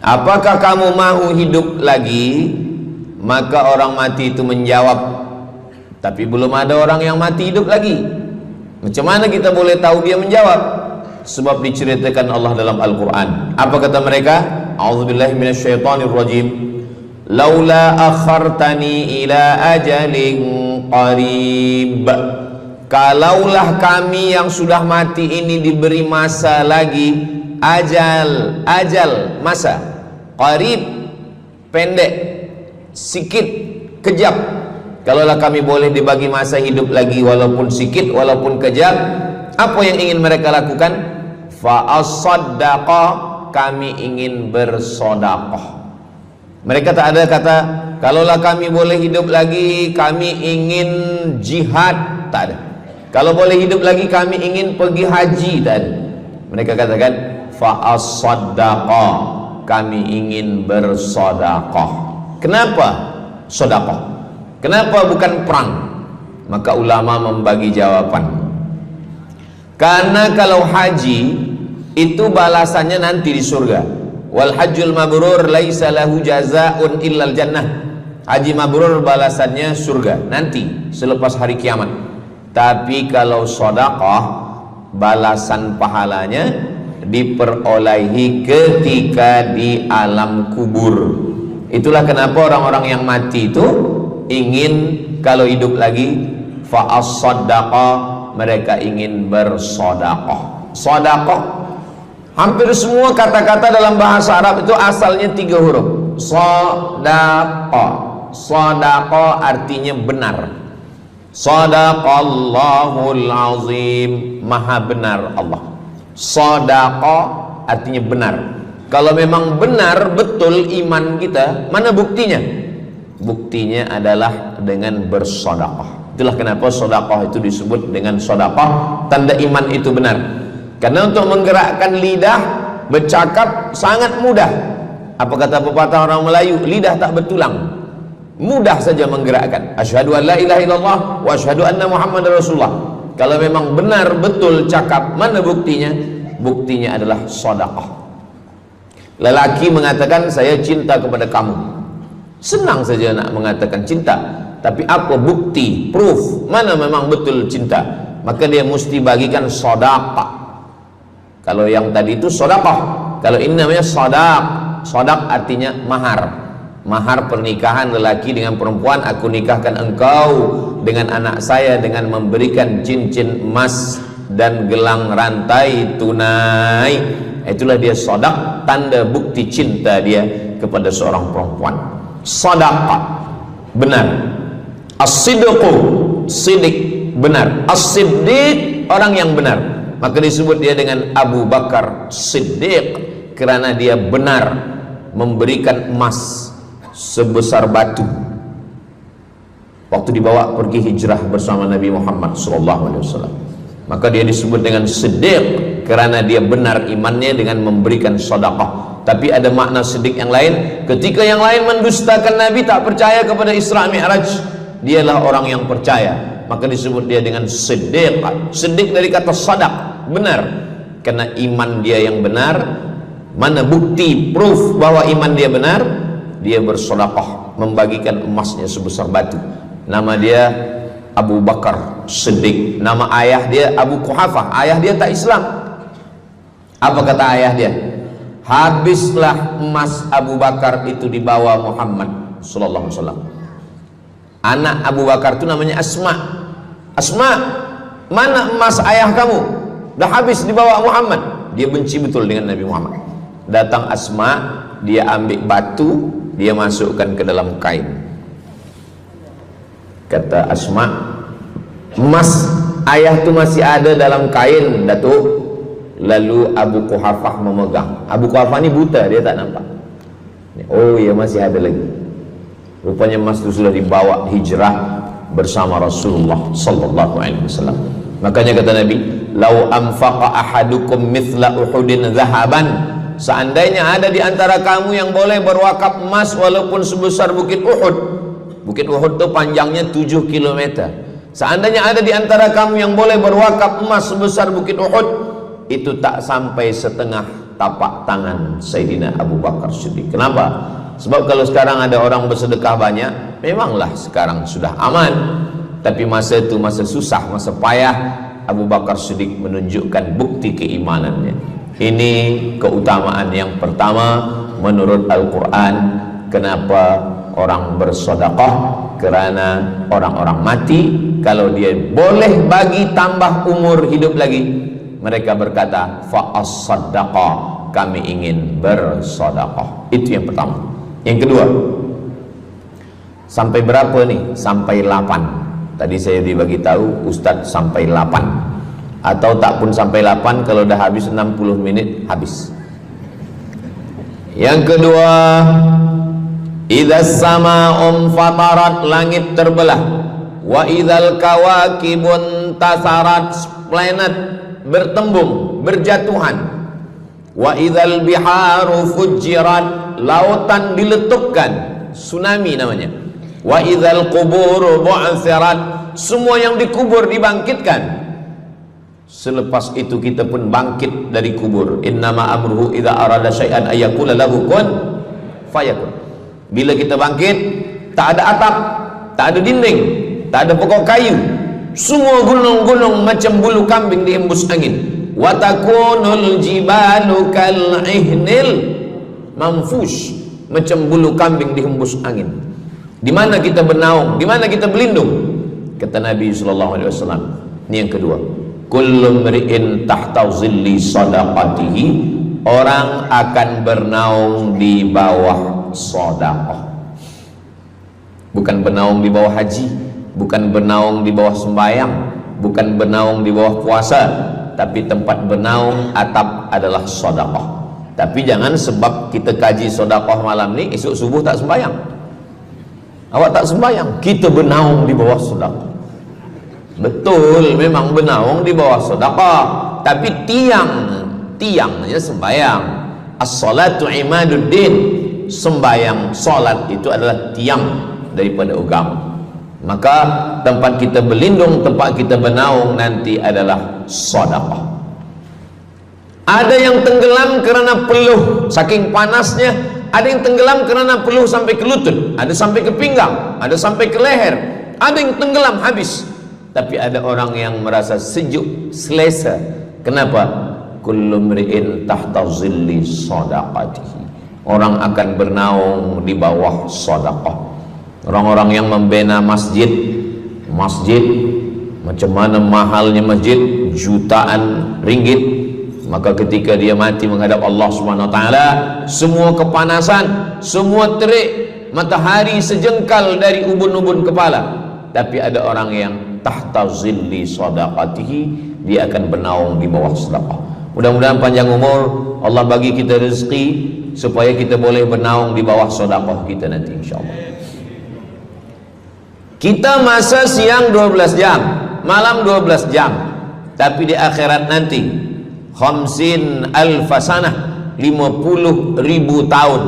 apakah kamu mau hidup lagi? Maka orang mati itu menjawab, tapi belum ada orang yang mati hidup lagi. Macam mana kita boleh tahu dia menjawab? Sebab diceritakan Allah dalam Al-Quran. Apa kata mereka? A'udzubillahi minasyaitonirrajim. Laula akhartani ila ajalin qarib. Kalaulah kami yang sudah mati ini diberi masa lagi, ajal, masa qarib, pendek, sikit, kejap. Kalaulah kami boleh dibagi masa hidup lagi walaupun sikit, walaupun kejap, apa yang ingin mereka lakukan? Fa as-saddaqa, kami ingin bersodaqah. Mereka tak ada kata kalaulah kami boleh hidup lagi kami ingin jihad, tak ada. Kalau boleh hidup lagi kami ingin pergi haji, tak ada. Mereka katakan fa as-saddaqa, kami ingin bersodaqah. Kenapa sedekah? Kenapa bukan perang? Maka ulama membagi jawaban. Karena kalau haji itu balasannya nanti di surga. Wal hajjul mabrur laisa lahu jazaa'un illal jannah. Haji mabrur balasannya surga nanti selepas hari kiamat. Tapi kalau sedekah balasan pahalanya diperolehi ketika di alam kubur. Itulah kenapa orang-orang yang mati itu ingin kalau hidup lagi fa as-saddaqa, mereka ingin bersedekah. Sedekah, hampir semua kata-kata dalam bahasa Arab itu asalnya 3 huruf. Sedekah. Sedekah artinya benar. Shadaqallahul azim, maha benar Allah. Sedekah artinya benar. Kalau memang benar betul iman kita, mana buktinya? Buktinya adalah dengan bersedekah. Itulah kenapa sedekah itu disebut dengan sedekah, tanda iman itu benar. Karena untuk menggerakkan lidah bercakap sangat mudah. Apa kata pepatah orang Melayu? Lidah tak bertulang. Mudah saja menggerakkan. Asyhadu an la ilaha illallah wa asyhadu anna Muhammadar Rasulullah. Kalau memang benar betul cakap, mana buktinya? Buktinya adalah sedekah. Lelaki mengatakan saya cinta kepada kamu, senang saja nak mengatakan cinta, tapi apa bukti, proof, mana memang betul cinta? Maka dia mesti bagikan sedekah. Kalau yang tadi itu sedekah, kalau ini namanya sadaq. Sadaq artinya mahar. Mahar pernikahan lelaki dengan perempuan, aku nikahkan engkau dengan anak saya dengan memberikan cincin emas dan gelang rantai tunai. Itulah dia sedekah, tanda bukti cinta dia kepada seorang perempuan. Sedekah benar. As-sidqu, sidik, benar. As-siddiq, orang yang benar. Maka disebut dia dengan Abu Bakar Siddiq, kerana dia benar memberikan emas sebesar batu waktu dibawa pergi hijrah bersama Nabi Muhammad SAW. Maka dia disebut dengan Siddiq kerana dia benar imannya dengan memberikan sedekah. Tapi ada makna siddiq yang lain, ketika yang lain mendustakan Nabi, tak percaya kepada Isra Mi'raj, dialah orang yang percaya, maka disebut dia dengan Siddiq. Siddiq dari kata sadaq, benar, karena iman dia yang benar. Mana bukti, proof bahwa iman dia benar? Dia bersedekah, membagikan emasnya sebesar batu. Nama dia Abu Bakar Siddiq. Nama ayah dia Abu Quhafah. Ayah dia tak Islam. Apa kata ayah dia? Habislah emas Abu Bakar itu dibawa Muhammad sallallahu alaihi wasallam. Anak Abu Bakar itu namanya Asma. Asma, mana emas ayah kamu? Dah habis dibawa Muhammad. Dia benci betul dengan Nabi Muhammad. Datang Asma, dia ambil batu, dia masukkan ke dalam kain. Kata Asma, emas ayah tu masih ada dalam kain, Datuk. Lalu Abu Quhafah memegang. Abu Quhafah ni buta, dia tak nampak. Oh ya, masih ada lagi. Rupanya emas itu sudah dibawa hijrah bersama Rasulullah sallallahu alaihi wasallam. Makanya kata Nabi, "Lau anfaqa ahadukum mithla Uhudin zahaban." Seandainya ada di antara kamu yang boleh berwakaf emas walaupun sebesar Bukit Uhud. Bukit Uhud itu panjangnya 7 km. Seandainya ada di antara kamu yang boleh berwakaf emas sebesar Bukit Uhud, itu tak sampai setengah tapak tangan Sayyidina Abu Bakar Siddiq. Kenapa? Sebab kalau sekarang ada orang bersedekah banyak, memanglah sekarang sudah aman. Tapi masa itu masa susah, masa payah, Abu Bakar Siddiq menunjukkan bukti keimanannya. Ini keutamaan yang pertama menurut Al-Quran. Kenapa orang bersedekah? Kerana orang-orang mati, kalau dia boleh bagi tambah umur hidup lagi, mereka berkata, fa'as-saddaqa, kami ingin bersedekah. Itu yang pertama. Yang kedua, sampai berapa nih? Sampai 8. Tadi saya dibagi tahu Ustadz sampai 8, atau tak pun sampai 8, kalau dah habis 60 menit habis. Yang kedua, idzas sama'um fatarat, langit terbelah, wa idzal kawakibun tasarat, planet bertembung, berjatuhan, wa idzal biharu fujirat, lautan diletupkan, tsunami namanya, wa idzal quburu bu'thirat, semua yang dikubur dibangkitkan. Selepas itu kita pun bangkit dari kubur. Innama amruhu idza arada syai'an ayyakula lahu kun fayakun. Bila kita bangkit, tak ada atap, tak ada dinding, tak ada pokok kayu, semua gunung-gunung macam bulu kambing dihembus angin. Wa takunul jibalu kal ihnil manfush, macam bulu kambing dihembus angin. Di mana kita bernaung? Di mana kita berlindung? Kata Nabi sallallahu alaihi wasallam. Ini yang kedua. Kullu mri'in tahta zilli sadaqatihi, orang akan bernaung di bawah sedekah. Bukan bernaung di bawah haji, bukan bernaung di bawah sembahyang, bukan bernaung di bawah puasa, tapi tempat bernaung atap adalah sedekah. Tapi jangan sebab kita kaji sedekah malam ni, esok subuh tak sembahyang. Awak tak sembahyang, kita bernaung di bawah sedekah. Betul, memang bernaung di bawah sedekah, tapi tiangnya sembahyang. As-salatu imaduddin, sembahyang, salat itu adalah tiang daripada agama. Maka tempat kita berlindung, tempat kita bernaung nanti adalah sedekah. Ada yang tenggelam kerana peluh saking panasnya, ada yang tenggelam kerana peluh sampai ke lutut, ada sampai ke pinggang, ada sampai ke leher, ada yang tenggelam habis. Tapi ada orang yang merasa sejuk, selesa. Kenapa? Kullu mri'in tahta zilli sadaqatihi, orang akan bernaung di bawah sedekah. Orang-orang yang membina masjid, macam mana mahalnya masjid, jutaan ringgit, maka ketika dia mati menghadap Allah Subhanahu wa taala, semua kepanasan, semua terik matahari sejengkal dari ubun-ubun kepala, tapi ada orang yang tahta zilli sadaqatihi, dia akan bernaung di bawah sedekah. Mudah-mudahan panjang umur, Allah bagi kita rezeki supaya kita boleh bernaung di bawah sedekah kita nanti insyaallah. Kita masa siang 12 jam, malam 12 jam, tapi di akhirat nanti khamsin alfasanah, 50.000 tahun,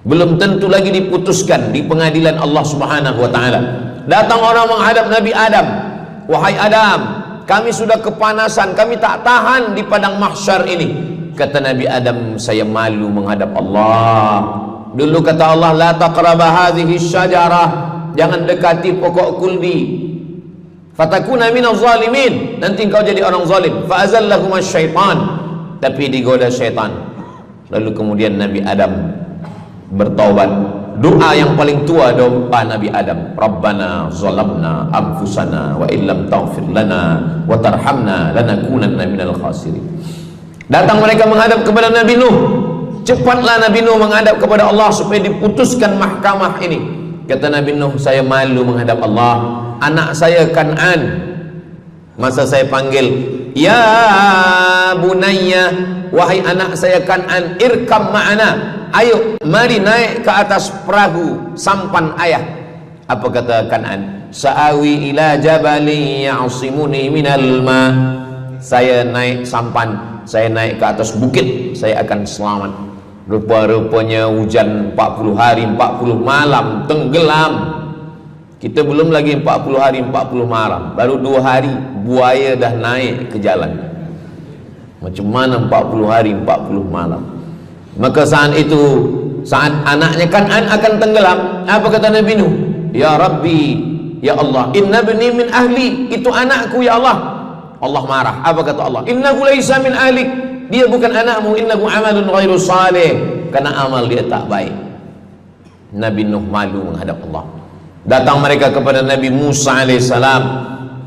belum tentu lagi diputuskan di pengadilan Allah Subhanahu wa taala. Datang orang menghadap Nabi Adam, wahai Adam, kami sudah kepanasan, kami tak tahan di padang mahsyar ini. Kata Nabi Adam, saya malu menghadap Allah. Dulu kata Allah, la taqraba hadhihi syajarah, jangan dekati pokok kuldi, fatakuna minaz zalimin, nanti engkau jadi orang zalim. Fa azallahumas syaitan, tapi digoda syaitan. Lalu kemudian Nabi Adam bertaubat. Doa yang paling tua doa Nabi Adam, Rabbana zalamna anfusana wa illam taghfir lana wa tarhamna lanakunanna minal khasirin. Datang mereka menghadap kepada Nabi Nuh. Cepatlah Nabi Nuh menghadap kepada Allah supaya diputuskan mahkamah ini. Kata Nabi Nuh, saya malu menghadap Allah. Anak saya Kan'an, masa saya panggil, ya bunayya, wahai anak saya Kan'an, irkam ma'ana, ayo mari naik ke atas perahu sampan ayah. Apa kata Kan'an? Sa'awi ila jabali ya'simuni minal ma, saya naik sampan, saya naik ke atas bukit, saya akan selamat. Rupa-rupanya hujan 40 hari 40 malam, tenggelam. Kita belum lagi 40 hari 40 malam, baru 2 hari buaya dah naik ke jalan. Macam mana 40 hari 40 malam? Maka saat itu, saat anaknya Kan'an akan tenggelam, apa kata Nabi Nuh? Ya Rabbi, ya Allah, inna bni min ahli, itu anakku ya Allah. Allah marah. Apa kata Allah? Innahu laisa min ahlik, dia bukan anakmu, innahu amalun ghairu salih, karena amal dia tak baik. Nabi Nuh malu menghadap Allah. Datang mereka kepada Nabi Musa alaihissalam.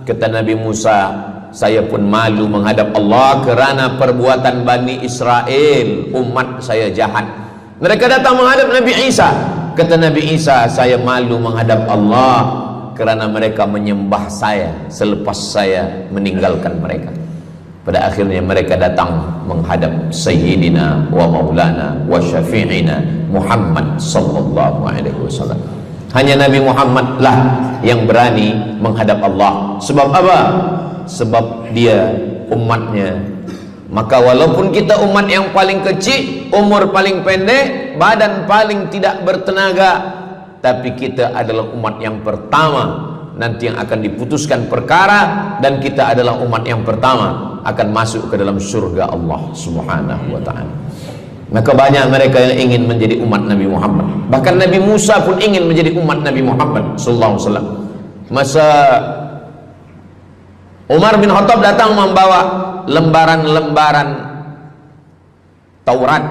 Kata Nabi Musa, saya pun malu menghadap Allah kerana perbuatan Bani Israel, umat saya jahat. Mereka datang menghadap Nabi Isa. Kata Nabi Isa, saya malu menghadap Allah kerana mereka menyembah saya selepas saya meninggalkan mereka. Pada akhirnya mereka datang menghadap Sayyidina wa Maulana wa Syafi'ina Muhammad sallallahu alaihi wasallam. Hanya Nabi Muhammad lah yang berani menghadap Allah. Sebab apa? Sebab dia umatnya. Maka walaupun kita umat yang paling kecil, umur paling pendek, badan paling tidak bertenaga, tapi kita adalah umat yang pertama nanti yang akan diputuskan perkara, dan kita adalah umat yang pertama akan masuk ke dalam surga Allah Subhanahu wa ta'ala. Maka banyak mereka yang ingin menjadi umat Nabi Muhammad. Bahkan Nabi Musa pun ingin menjadi umat Nabi Muhammad sallallahu alaihi wasallam. Masa Umar bin Khattab datang membawa lembaran-lembaran Taurat,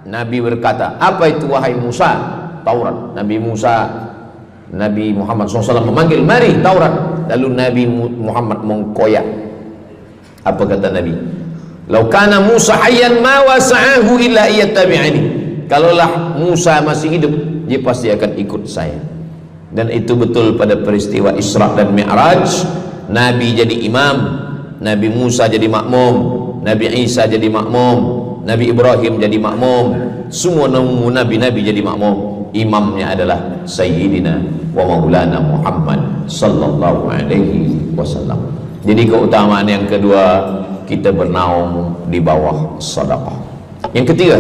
Nabi berkata, apa itu wahai Musa? Taurat. Nabi Muhammad SAW memanggil, mari Taurat. Lalu Nabi Muhammad mengkoyak. Apa kata Nabi? Lau kana Musa hayyan ma wasa'ahu illa iyattabi'ani. Kalaulah Musa masih hidup, dia pasti akan ikut saya. Dan itu betul pada peristiwa Isra dan Mi'raj. Nabi jadi imam, Nabi Musa jadi makmum, Nabi Isa jadi makmum, Nabi Ibrahim jadi makmum, semua nabi-nabi jadi makmum. Imamnya adalah Sayyidina wa Maulana Muhammad sallallahu alaihi wasallam. Jadi keutamaan yang kedua, kita bernaung di bawah sedekah. Yang ketiga,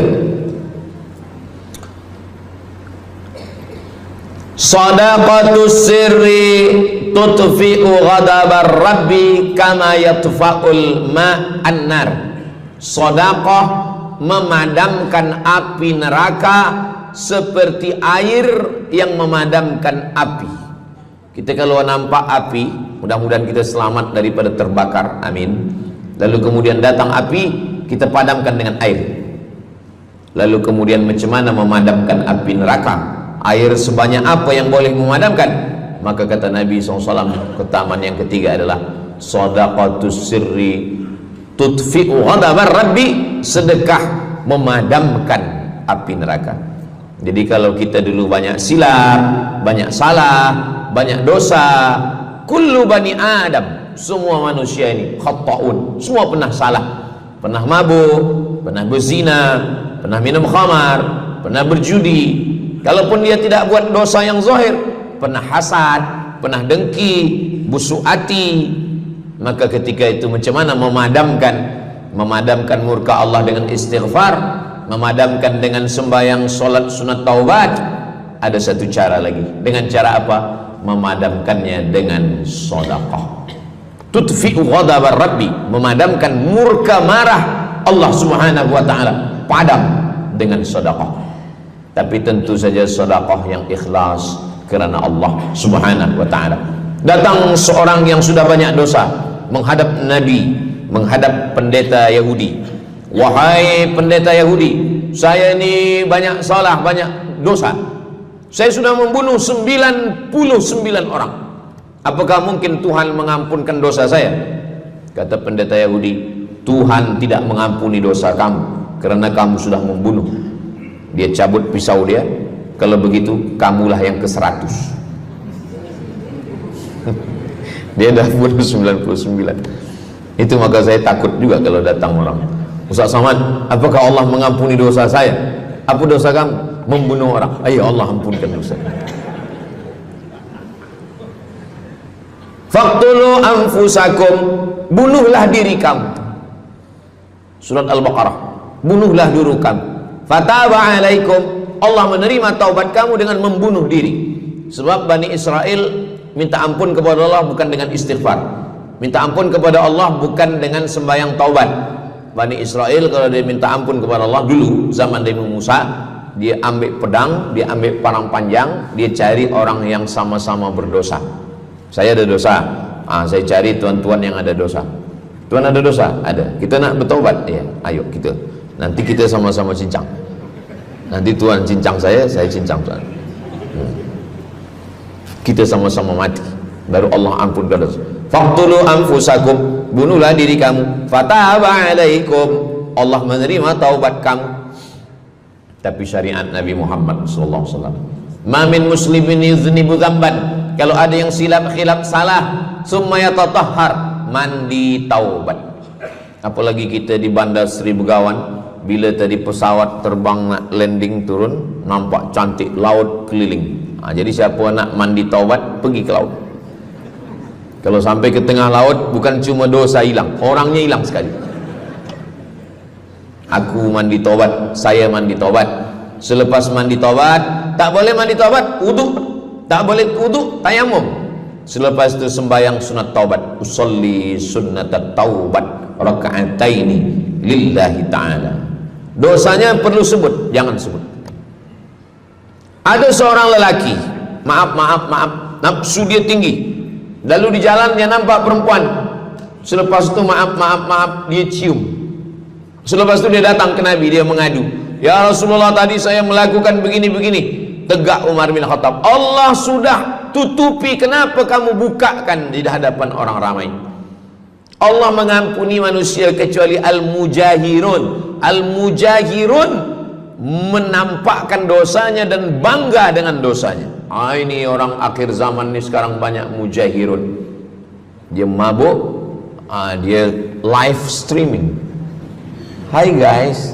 sadaqatus sirri tutfi'u ghadabar rabbi kama yatfa'ul ma'an nar. Sedekah memadamkan api neraka seperti air yang memadamkan api. Kita kalau nampak api, mudah-mudahan kita selamat daripada terbakar, amin. Lalu kemudian datang api, kita padamkan dengan air. Lalu kemudian macam mana memadamkan api neraka? Air sebanyak apa yang boleh memadamkan? Maka kata Nabi SAW, keutamaan yang ketiga adalah sadaqatus sirri tutfi'u ghadabar rabbi, sedekah memadamkan api neraka. Jadi kalau kita dulu banyak silap, banyak salah, banyak dosa. Kullu bani Adam, semua manusia ini khata'un, semua pernah salah, pernah mabuk, pernah berzina, pernah minum khamar, pernah berjudi. Kalaupun dia tidak buat dosa yang zahir, pernah hasad, pernah dengki, busuk hati. Maka ketika itu macam mana memadamkan murka Allah dengan istighfar, memadamkan dengan sembahyang, solat, sunat, taubat? Ada satu cara lagi. Dengan cara apa? Memadamkannya dengan sedekah. Tudfi'u ghadabar rabbi, memadamkan murka marah Allah subhanahu wa ta'ala, padam dengan sedekah. Tapi tentu saja sedekah yang ikhlas kerana Allah subhanahu wa ta'ala. Datang seorang yang sudah banyak dosa menghadap Nabi, menghadap pendeta Yahudi. Wahai pendeta Yahudi, saya ini banyak salah, banyak dosa. Saya sudah membunuh 99 orang. Apakah mungkin Tuhan mengampunkan dosa saya? Kata pendeta Yahudi, Tuhan tidak mengampuni dosa kamu kerana kamu sudah membunuh. Dia cabut pisau dia. Kalau begitu, kamulah yang ke-100. Dia dah bunuh 99. Itu maka saya takut juga kalau datang orang, Ustaz Somad, apakah Allah mengampuni dosa saya? Apa dosa kamu? Membunuh orang. Ayo Allah ampunkan dosa. Faqtulu anfusakum, bunuhlah diri kamu. Surat Al-Baqarah. Bunuhlah diri kamu. Fataba alaikum, Allah menerima taubat kamu dengan membunuh diri. Sebab Bani Israel minta ampun kepada Allah bukan dengan istighfar, minta ampun kepada Allah bukan dengan sembahyang taubat. Bani Israel kalau dia minta ampun kepada Allah dulu zaman Nabi Musa, dia ambil pedang, dia ambil parang panjang, dia cari orang yang sama-sama berdosa. Saya ada dosa, saya cari tuan-tuan yang ada dosa. Tuan ada dosa? Ada. Kita nak bertaubat? Ya, ayo kita. Nanti kita sama-sama cincang. Nanti tuan cincang saya cincang tuan. Kita sama-sama mati, baru Allah ampunkan dosa. Faqtulu anfusakum, bunuhlah diri kamu. Fataba alaikum, Allah menerima taubat kamu. Tapi syariat Nabi Muhammad sallallahu alaihi wasallam, ma min muslimin yuznibu dzamban, kalau ada yang silap khilaf salah, summa yatatahhar, mandi taubat. Apalagi kita di Bandar Seri Begawan, bila tadi pesawat terbang nak landing turun, nampak cantik laut keliling. Jadi siapa nak mandi taubat, pergi ke laut. Kalau sampai ke tengah laut, bukan cuma dosa hilang, orangnya hilang sekali. Aku mandi taubat, saya mandi taubat. Selepas mandi taubat, tak boleh mandi taubat, wudu. Tak boleh wudu, tayamum. Selepas itu sembahyang sunat taubat. Usolli sunnatat taubat raka'ataini lillahi ta'ala. Dosanya perlu sebut, jangan sebut. Ada seorang lelaki, maaf, nafsu dia tinggi. Lalu di jalan dia nampak perempuan. Selepas itu maaf, dia cium. Selepas itu dia datang ke Nabi, dia mengadu, ya Rasulullah, tadi saya melakukan begini-begini. Tegak Umar bin Khattab, Allah sudah tutupi, kenapa kamu bukakan di hadapan orang ramai? Allah mengampuni manusia kecuali al-mujahirun. Al-mujahirun menampakkan dosanya dan bangga dengan dosanya. Ini orang akhir zaman ni sekarang banyak mujahirun. Dia mabuk, dia live streaming. Hai guys,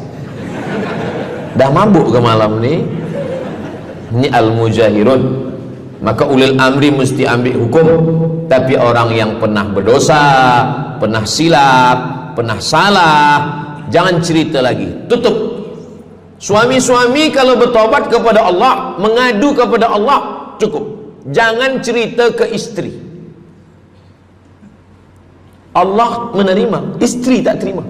dah mabuk ke malam ni? Ini al-mujahirun. Maka ulil amri mesti ambil hukum. Tapi orang yang pernah berdosa, pernah silap, pernah salah, jangan cerita lagi, tutup. Suami-suami kalau bertobat kepada Allah, mengadu kepada Allah, cukup. Jangan cerita ke istri. Allah menerima, istri tak terima.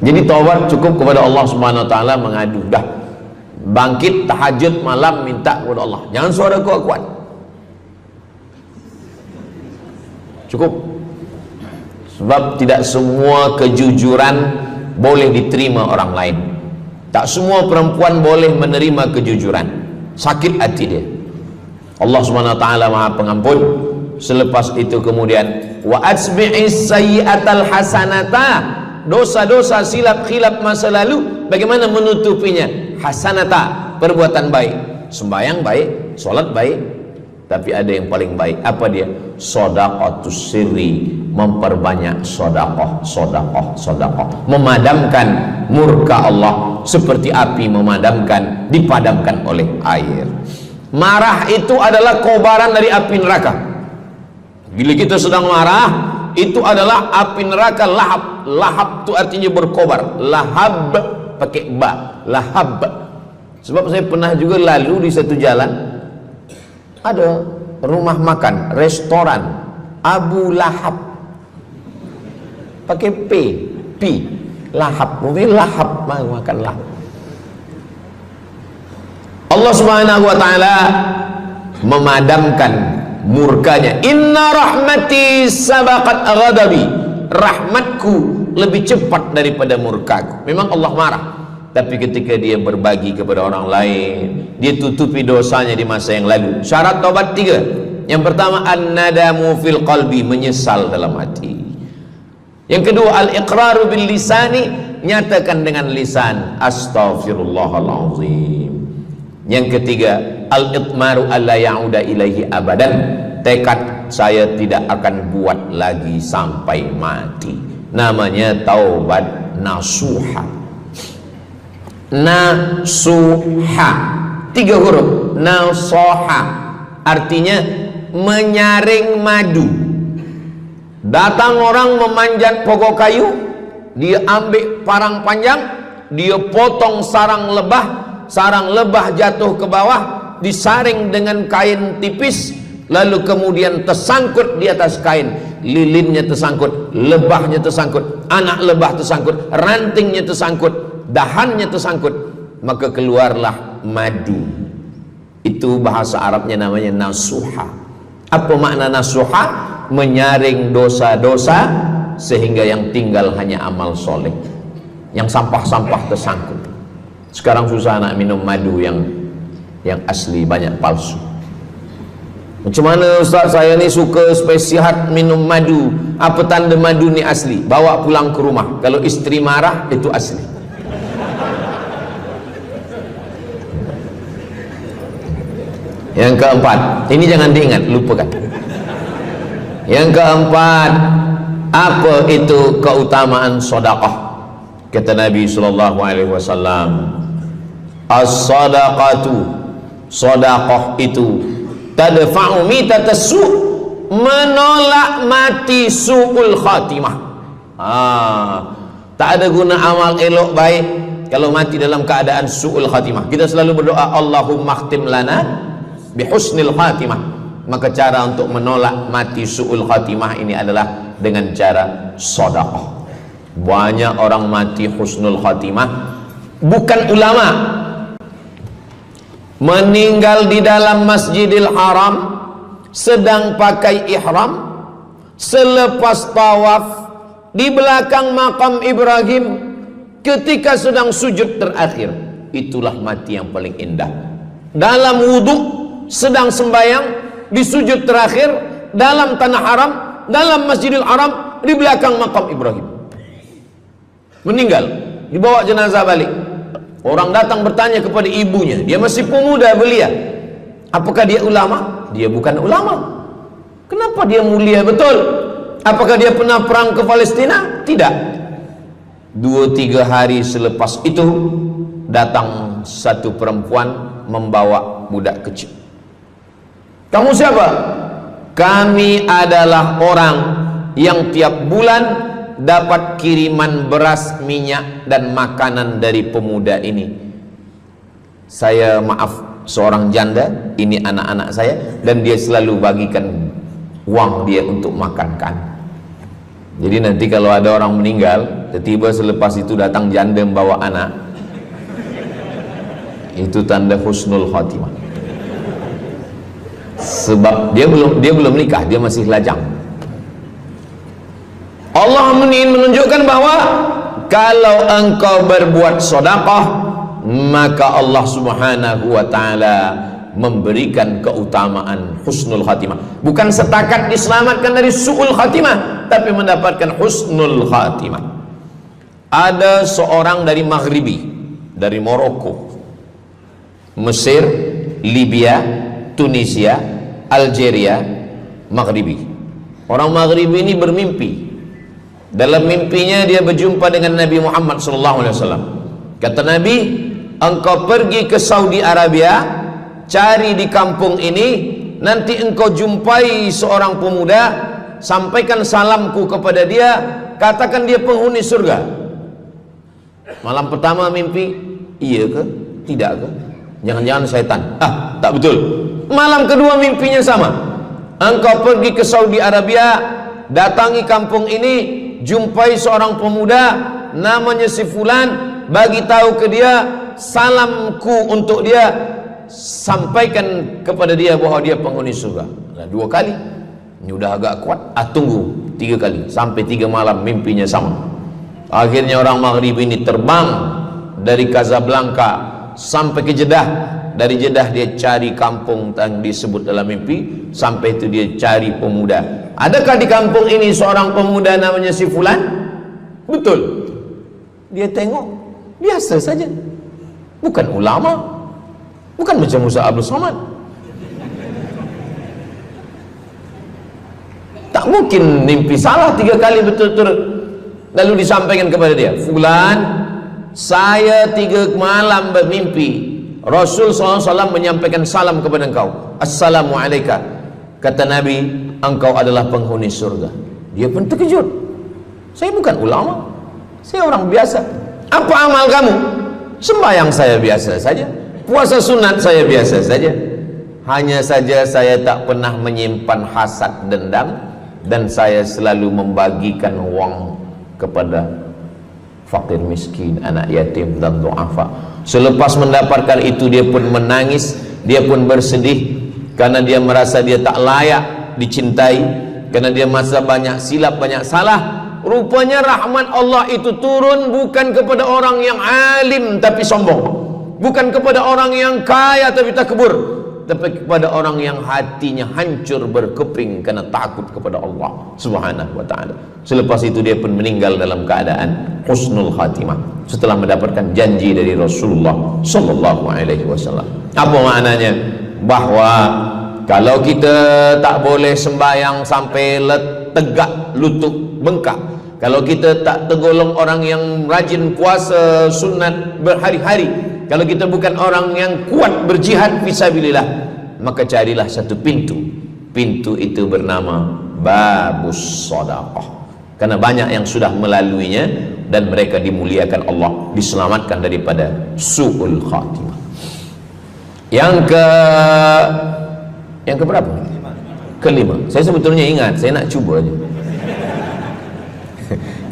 Jadi taubat cukup kepada Allah Subhanahu wa taala, mengadu dah. Bangkit tahajud malam minta kepada Allah. Jangan suara kuat-kuat. Cukup. Sebab tidak semua kejujuran boleh diterima orang lain. Tak semua perempuan boleh menerima kejujuran. Sakit hati dia. Allah Subhanahu wa taala Maha Pengampun. Selepas itu kemudian wa asbi'is sayyi'atal hasanata, dosa-dosa silap khilaf masa lalu bagaimana menutupinya? Hasanata, perbuatan baik. sembahyang baik, sholat baik, tapi ada yang paling baik. Apa dia? Shadaqatus sirri, memperbanyak sedekah, memadamkan murka Allah seperti api dipadamkan oleh air. Marah itu adalah kobaran dari api neraka. Bila kita sedang marah, itu adalah api neraka lahab. Lahab itu artinya berkobar. Lahab pakai ba, lahab. Sebab saya pernah juga lalu di satu jalan, ada rumah makan, restoran Abu Lahab, pakai P, lahab, mungkin lahab, makan lahab. Allah Subhanahu wa taala memadamkan murkanya. Inna rahmati sabaqat ghadabi, rahmatku lebih cepat daripada murkaku. Memang Allah marah, tapi ketika dia berbagi kepada orang lain, dia tutupi dosanya di masa yang lalu. Syarat taubat 3. Yang pertama, an-nadamu fil qalbi, menyesal dalam hati. Yang kedua, al-iqraru bil lisani, nyatakan dengan lisan, astaghfirullahalazim. Yang ketiga, al-itmaru alla ya'uda ilaihi abadan, tekad saya tidak akan buat lagi sampai mati. Namanya taubat nasuha. Nasuha 3 huruf. Nasoha artinya menyaring madu. Datang orang memanjat pokok kayu, dia ambil parang panjang, dia potong sarang lebah jatuh ke bawah, disaring dengan kain tipis, lalu kemudian tersangkut di atas kain, lilinnya tersangkut, lebahnya tersangkut, anak lebah tersangkut, rantingnya tersangkut, dahannya tersangkut, maka keluarlah madu. Itu bahasa Arabnya namanya nasuha. Apa makna nasuha? Menyaring dosa-dosa sehingga yang tinggal hanya amal soleh, yang sampah-sampah tersangkut. Sekarang susah nak minum madu yang asli, banyak palsu. Macam mana Ustaz, saya ni suka spesial minum madu, apa tanda madu ni asli? Bawa pulang ke rumah, kalau istri marah itu asli. Yang keempat, ini jangan diingat, lupakan. Yang keempat, apa itu keutamaan sedekah? Kata Nabi sallallahu alaihi wasallam, as-sadaqatu, sedekah itu tadfa'u mitatas su', menolak mati su'ul khatimah. Tak ada guna amal elok baik kalau mati dalam keadaan su'ul khatimah. Kita selalu berdoa, Allahumma khtim lana bihusnil khatimah. Maka cara untuk menolak mati su'ul khatimah ini adalah dengan cara sedekah. Banyak orang mati husnul khatimah, bukan ulama, meninggal di dalam Masjidil Haram sedang pakai ihram, selepas tawaf di belakang makam Ibrahim ketika sedang sujud terakhir. Itulah mati yang paling indah. Dalam wudhu sedang sembahyang, di sujud terakhir dalam tanah haram, dalam Masjidil Haram, di belakang makam Ibrahim. Meninggal, dibawa jenazah balik. Orang datang bertanya kepada ibunya, dia masih pemuda belia, apakah dia ulama? Dia bukan ulama. Kenapa dia mulia betul? Apakah dia pernah perang ke Palestina? Tidak. 2-3 hari selepas itu datang satu perempuan membawa budak kecil. Kamu siapa? Kami adalah orang yang tiap bulan dapat kiriman beras, minyak dan makanan dari pemuda ini. Saya maaf, seorang janda, ini anak-anak saya, dan dia selalu bagikan uang dia untuk makankan. Jadi nanti kalau ada orang meninggal, tiba-tiba selepas itu datang janda membawa anak, itu tanda husnul khatimah. Sebab dia belum nikah, dia masih lajang. Allah ingin menunjukkan bahwa kalau engkau berbuat sedekah, maka Allah Subhanahu wa taala memberikan keutamaan husnul khatimah. Bukan setakat diselamatkan dari su'ul khatimah, tapi mendapatkan husnul khatimah. Ada seorang dari Maghribi, dari Maroko, Mesir, Libya, Tunisia, Algeria, Maghribi. Orang Maghribi ini bermimpi. Dalam mimpinya dia berjumpa dengan Nabi Muhammad SAW. Kata Nabi, engkau pergi ke Saudi Arabia, cari di kampung ini, nanti engkau jumpai seorang pemuda, sampaikan salamku kepada dia, katakan dia penghuni surga. Malam pertama mimpi, iya ke? Tidak ke? Jangan-jangan syaitan. Tak betul. Malam kedua mimpinya sama. Engkau pergi ke Saudi Arabia, datangi kampung ini, jumpai seorang pemuda namanya si fulan, bagi tahu ke dia, salamku untuk dia, sampaikan kepada dia bahwa dia penghuni surga. Nah, 2 kali. Ini udah agak kuat. Tunggu 3 kali, sampai 3 malam mimpinya sama. Akhirnya orang Maghrib ini terbang dari Casablanca sampai ke Jeddah. Dari Jeddah dia cari kampung yang disebut dalam mimpi. Sampai itu dia cari pemuda. Adakah di kampung ini seorang pemuda namanya si fulan? Betul. Dia tengok, biasa saja. Bukan ulama, bukan macam Musa Abdul Somad. Tak mungkin mimpi salah 3 kali betul-betul. Lalu disampaikan kepada dia, fulan, saya 3 malam bermimpi Rasul SAW menyampaikan salam kepada engkau. Assalamualaikum. Kata Nabi, engkau adalah penghuni surga. Dia pun terkejut. Saya bukan ulama, saya orang biasa. Apa amal kamu? Sembahyang saya biasa saja, puasa sunat saya biasa saja. Hanya saja saya tak pernah menyimpan hasad dendam, dan saya selalu membagikan uang kepada fakir miskin, anak yatim dan du'afa. Selepas mendapatkan itu dia pun menangis, dia pun bersedih karena dia merasa dia tak layak dicintai, karena dia merasa banyak silap, banyak salah. Rupanya rahmat Allah itu turun bukan kepada orang yang alim tapi sombong, bukan kepada orang yang kaya tapi takbur, tapi kepada orang yang hatinya hancur berkeping karena takut kepada Allah Subhanahu wa ta'ala. Selepas itu dia pun meninggal dalam keadaan husnul khatimah setelah mendapatkan janji dari Rasulullah sallallahu alaihi wasallam. Apa maknanya? Bahwa kalau kita tak boleh sembahyang sampai tegak lutut bengkak, kalau kita tak tergolong orang yang rajin puasa sunat berhari-hari, kalau kita bukan orang yang kuat berjihad fisabilillah, maka carilah satu pintu. Pintu itu bernama babus sedekah. Karena banyak yang sudah melaluinya dan mereka dimuliakan Allah, diselamatkan daripada su'ul khatimah. Yang ke berapa? Kelima. Saya sebetulnya ingat, saya nak cuba aja.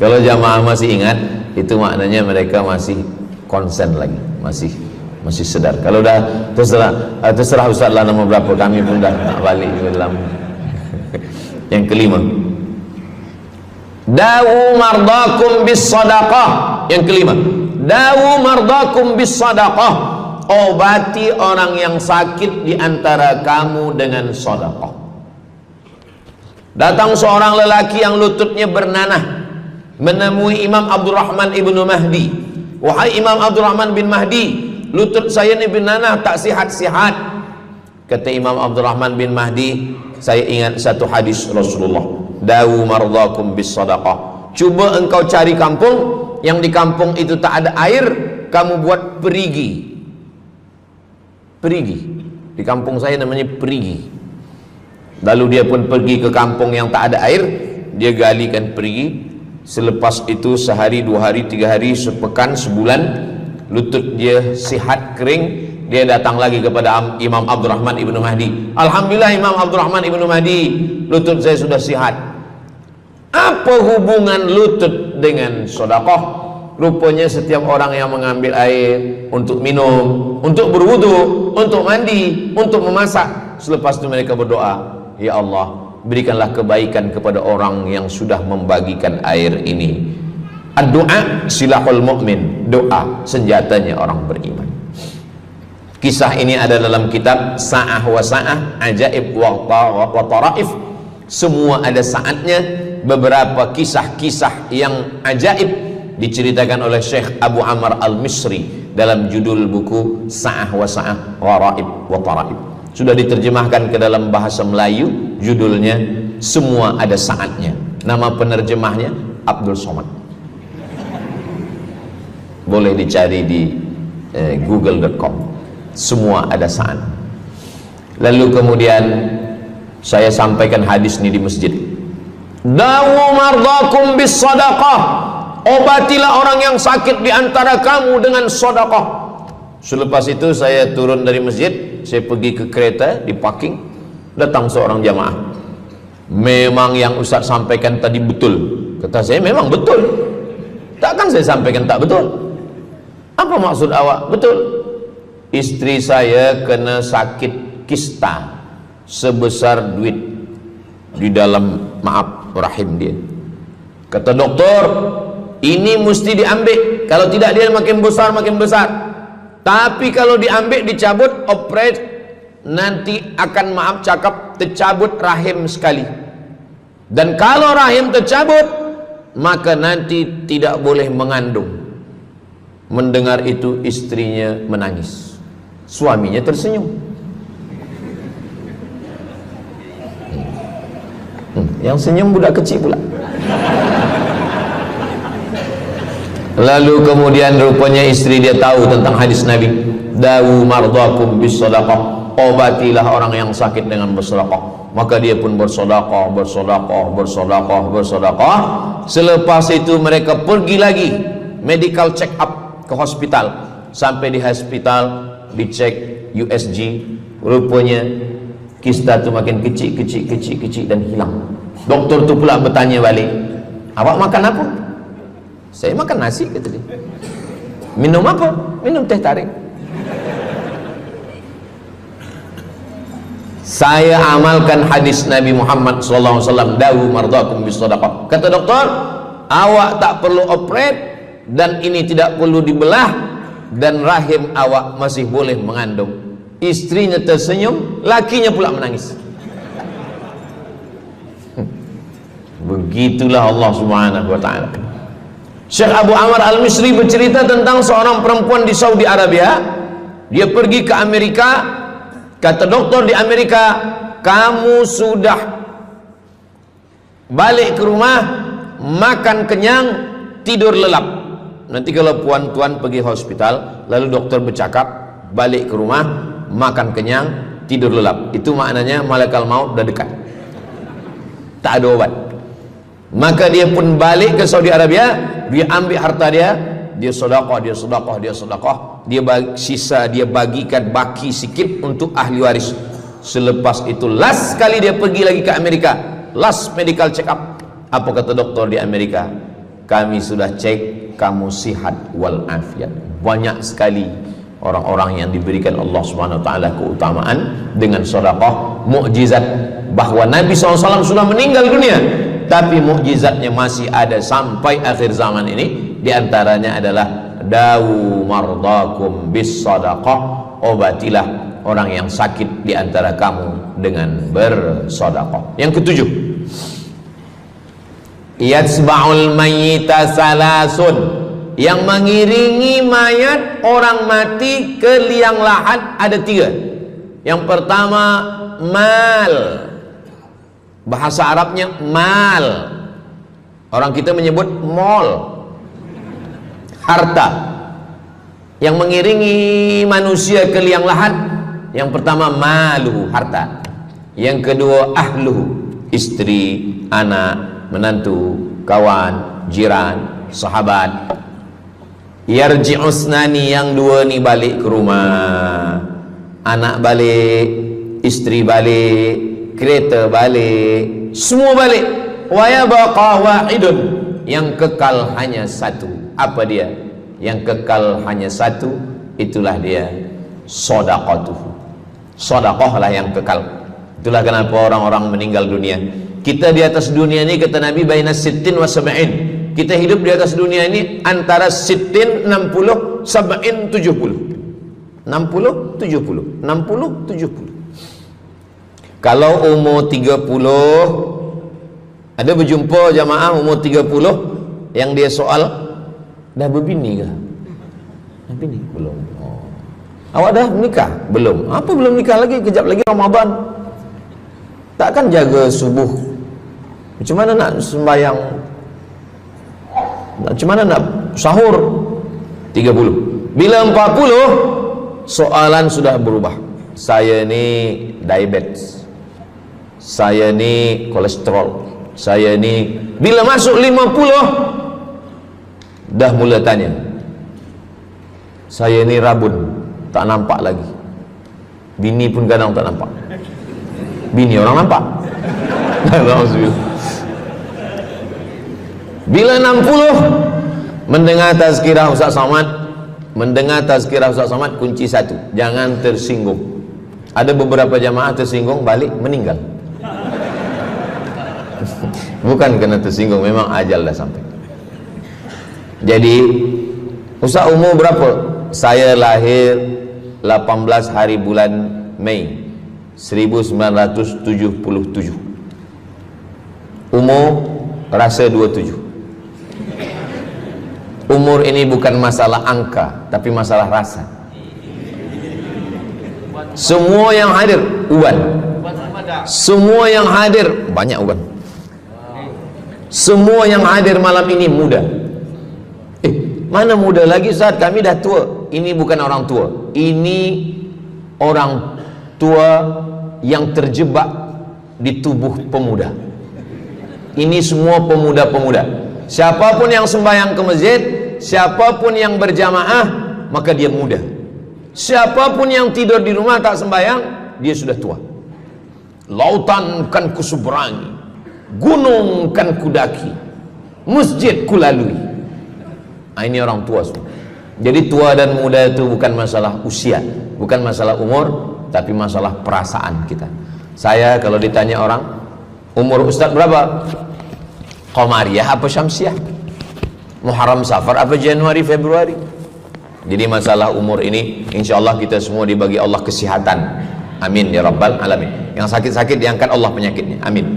Kalau jamaah masih ingat, itu maknanya mereka masih konsen lagi, masih sedar. Kalau dah terserah Ustaz lah nama berapa, kami pun dah tak balik dalam. Yang kelima, dawu mardakum bis sadaqah. Yang kelima, dawu mardakum bis sadaqah. Obati orang yang sakit di antara kamu dengan sedekah. Datang seorang lelaki yang lututnya bernanah menemui Imam Abdurrahman ibnu Mahdi. Wahai Imam Abdurrahman bin Mahdi, lutut saya ni bernanah tak sihat-sihat. Kata Imam Abdurrahman bin Mahdi, saya ingat satu hadis Rasulullah, dawu mardakum bis sadaqah. Cuba engkau cari kampung yang di kampung itu tak ada air, kamu buat perigi. Perigi. Di kampung saya namanya perigi. Lalu dia pun pergi ke kampung yang tak ada air, dia galikan perigi. Selepas itu sehari, 2 hari, 3 hari, sepekan, sebulan, lutut dia sihat kering. Dia datang lagi kepada Imam Abdurrahman ibnu Mahdi. Alhamdulillah Imam Abdurrahman ibnu Mahdi, lutut saya sudah sihat. Apa hubungan lutut dengan sedekah? Rupanya setiap orang yang mengambil air untuk minum, untuk berwudu, untuk mandi, untuk memasak, selepas itu mereka berdoa, ya Allah, berikanlah kebaikan kepada orang yang sudah membagikan air ini. Ad-du'a silahul mu'min, doa senjatanya orang beriman. Kisah ini ada dalam kitab Sa'ah wa Sa'ah, Ajaib wa Taraif. Semua ada saatnya. Beberapa kisah-kisah yang ajaib diceritakan oleh Syekh Abu Amr al-Misri dalam judul buku Sa'ah wa Sa'ah Gharaib wa Taraib. Sudah diterjemahkan ke dalam bahasa Melayu, judulnya Semua Ada Saatnya. Nama penerjemahnya Abdul Somad. Boleh dicari di google.com. Semua ada saat. Lalu kemudian saya sampaikan hadis ini di masjid. Dawu mardakum bis sadaqah. Obatilah orang yang sakit di antara kamu dengan sedekah. Selepas itu saya turun dari masjid, saya pergi ke kereta, di parking, datang seorang jamaah. Memang yang Ustaz sampaikan tadi betul. Kata saya, memang betul. Takkan saya sampaikan tak betul? Apa maksud awak? Betul. Istri saya kena sakit kista sebesar duit di dalam, maaf, rahim dia. Kata doktor, ini mesti diambil, kalau tidak dia makin besar makin besar. Tapi kalau diambil, dicabut, operate, nanti akan, maaf cakap, tercabut rahim sekali. Dan kalau rahim tercabut, maka nanti tidak boleh mengandung. Mendengar itu istrinya menangis, suaminya tersenyum. Yang senyum budak kecil pula. Lalu kemudian rupanya istri dia tahu tentang hadis Nabi, dawu mardakum bis sadaqah, obatilah orang yang sakit dengan bersedekah. Maka dia pun bersedekah, bersedekah, bersedekah, bersedekah. Selepas itu mereka pergi lagi medical check up ke hospital. Sampai di hospital dicek USG, rupanya kista itu makin kecil, kecil, kecil, kecil dan hilang. Doktor tu pula bertanya balik, awak makan apa? Saya makan nasi, kata dia. Minum apa? Minum teh tarik. Saya amalkan hadis Nabi Muhammad SAW, dawu mardakum bis sadaqah. Kata doktor, awak tak perlu operate, dan ini tidak perlu dibelah, dan rahim awak masih boleh mengandung. Istrinya tersenyum, lakinya pula menangis. Begitulah Allah Subhanahu wa ta'ala. Syekh Abu Amr Al-Misri bercerita tentang seorang perempuan di Saudi Arabia. Dia pergi ke Amerika. Kata doktor di Amerika, kamu sudah balik ke rumah, makan kenyang, tidur lelap. Nanti kalau puan-tuan pergi hospital, lalu dokter bercakap, balik ke rumah, makan kenyang, tidur lelap. Itu maknanya malaikat maut dah dekat, tak ada obat. Maka dia pun balik ke Saudi Arabia. Dia ambil harta dia, dia sedekah, dia sedekah, dia sedekah, dia sisa, dia bagikan baki sikit untuk ahli waris. Selepas itu last kali dia pergi lagi ke Amerika, last medical check up. Apa kata doktor di Amerika? Kami sudah cek, kamu sihat wal afiat. Banyak sekali orang-orang yang diberikan Allah Subhanahu wa taala keutamaan dengan sedekah, mukjizat, bahwa Nabi SAW sudah meninggal dunia, tapi mukjizatnya masih ada sampai akhir zaman ini. Di antaranya adalah dawu mardakum bis sadaqah, obatilah orang yang sakit di antara kamu dengan bersedekah. Yang ketujuh, yatsba'ul mayyita salasun, yang mengiringi mayat orang mati ke liang lahat ada tiga. Yang pertama, mal. Bahasa Arabnya mal, orang kita menyebut mall, harta. Yang mengiringi manusia ke liang lahat, yang pertama maluhu, harta. Yang kedua ahluhu, istri, anak, menantu, kawan, jiran, sahabat. Yarji'usnani, yang dua ni balik ke rumah, anak balik, istri balik, kereta balik, semua balik. Wa yabqa wahidun, yang kekal hanya satu. Apa dia? Yang kekal hanya satu, itulah dia sedekatuhu. Sedekah lah yang kekal. Itulah kenapa orang-orang meninggal dunia. Kita di atas dunia ini, kata Nabi, baina sittin wa sab'in. Kita hidup di atas dunia ini antara sittin 60, sab'in 70. 60 70, 60 70. Kalau umur 30, ada berjumpa jamaah umur 30 yang dia soal, dah berbini ke? Bini belum. Oh. Awak dah menikah? Belum. Apa belum nikah lagi? Kejap lagi Ramadan. Takkan jaga subuh? Macam mana nak sembahyang? Macam mana nak sahur? 30. Bila 40, soalan sudah berubah. Saya ni diabetes, saya ni kolesterol, saya ni. Bila masuk 50, dah mula tanya, saya ni rabun, tak nampak lagi. Bini pun kadang tak nampak. Bini orang nampak. Bila 60, mendengar tazkirah Ustaz Somad, kunci satu, jangan tersinggung. Ada beberapa jamaah tersinggung, balik meninggal. Bukan kerana tersinggung, memang ajal dah sampai. Jadi Ustaz umur berapa? Saya lahir 18 hari bulan Mei 1977. Umur rasa 27. Umur ini bukan masalah angka, tapi masalah rasa. Semua yang hadir uban. Semua yang hadir banyak uban. Semua yang hadir malam ini muda. Mana muda lagi Ustaz? Kami dah tua. Ini bukan orang tua. Ini orang tua yang terjebak di tubuh pemuda. Ini semua pemuda-pemuda. Siapapun yang sembahyang ke masjid, siapapun yang berjamaah, maka dia muda. Siapapun yang tidur di rumah tak sembahyang, dia sudah tua. Lautan kan kuseberangi, gunung kan kudaki, masjid kulalui. Ini orang tua semua. Jadi tua dan muda itu bukan masalah usia, bukan masalah umur, tapi masalah perasaan kita. Saya kalau ditanya orang, umur Ustaz berapa? Qamariyah apa Syamsiah? Muharram Safar apa Januari Februari? Jadi masalah umur ini insyaallah kita semua dibagi Allah kesihatan. Amin ya rabbal alamin. Yang sakit-sakit diangkat Allah penyakitnya. Amin.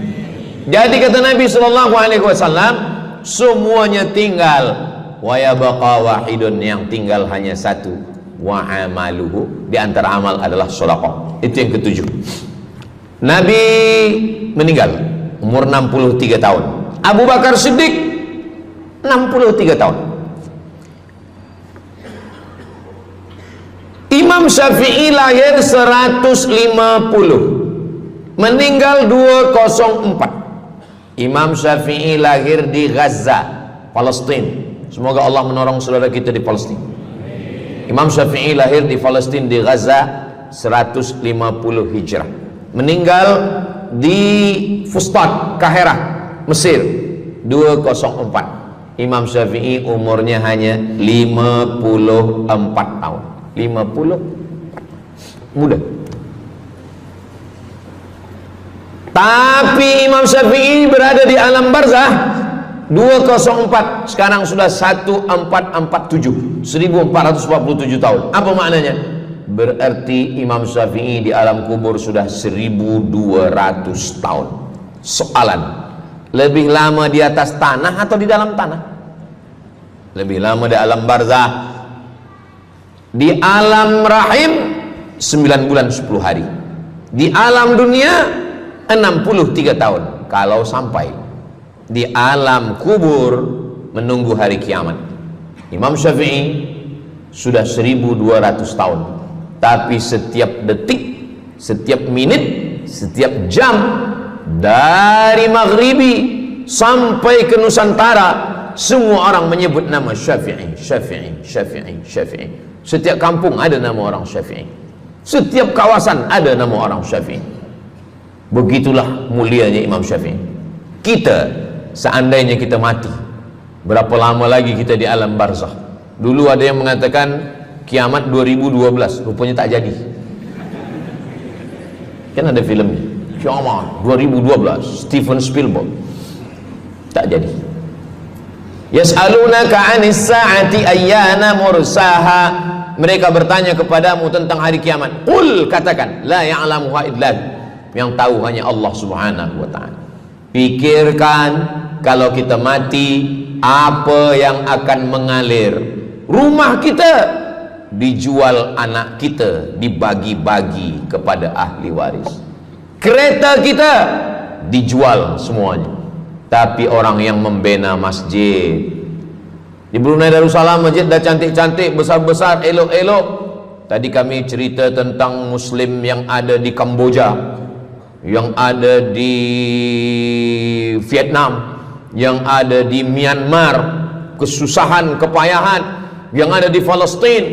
Jadi kata Nabi SAW, semuanya tinggal, wa yabqa wahidun, yang tinggal hanya satu, wa amaluhu, di antara amal adalah sedekah. Itu yang ketujuh. Nabi meninggal umur 63 tahun. Abu Bakar Siddiq 63 tahun. Imam Syafi'i lahir 150, meninggal 204. Imam Syafi'i lahir di Gaza, Palestina. Semoga Allah menolong saudara kita di Palestina. Imam Syafi'i lahir di Palestina, di Gaza 150 Hijrah. Meninggal di Fustat, Kahirah, Mesir 204. Imam Syafi'i umurnya hanya 54 tahun. 50 muda. Tapi Imam Syafi'i berada di alam barzah 204, sekarang sudah 1447, 1447 tahun. Apa maknanya? Berarti Imam Syafi'i di alam kubur sudah 1200 tahun. Soalan, lebih lama di atas tanah atau di dalam tanah? Lebih lama di alam barzah. Di alam rahim 9 bulan 10 hari. Di alam dunia 63 tahun. Kalau sampai di alam kubur menunggu hari kiamat. Imam Syafi'i sudah 1200 tahun. Tapi setiap detik, setiap menit, setiap jam, dari maghribi sampai ke Nusantara, semua orang menyebut nama Syafi'i, Syafi'i, Syafi'i, Syafi'i. Setiap kampung ada nama orang Syafi'i. Setiap kawasan ada nama orang Syafi'i. Begitulah mulianya Imam Syafi'i. Kita, seandainya kita mati, berapa lama lagi kita di alam barzakh? Dulu ada yang mengatakan kiamat 2012, rupanya tak jadi. Kan ada filmnya, kiamat 2012, Steven Spielberg. Tak jadi. Yas'alunaka 'anis sa'ati ayyana mursaha. Mereka bertanya kepadamu tentang hari kiamat. Qul, katakan, la ya'lamuha illa hu. Yang tahu hanya Allah Subhanahu wa ta'ala. Pikirkan, kalau kita mati, apa yang akan mengalir? Rumah kita dijual anak kita, dibagi-bagi kepada ahli waris. Kereta kita dijual semuanya. Tapi orang yang membina masjid di Brunei Darussalam, masjid dah cantik-cantik, besar-besar, elok-elok. Tadi kami cerita tentang Muslim yang ada di Kamboja, yang ada di Vietnam, yang ada di Myanmar, kesusahan, kepayahan, yang ada di Palestin.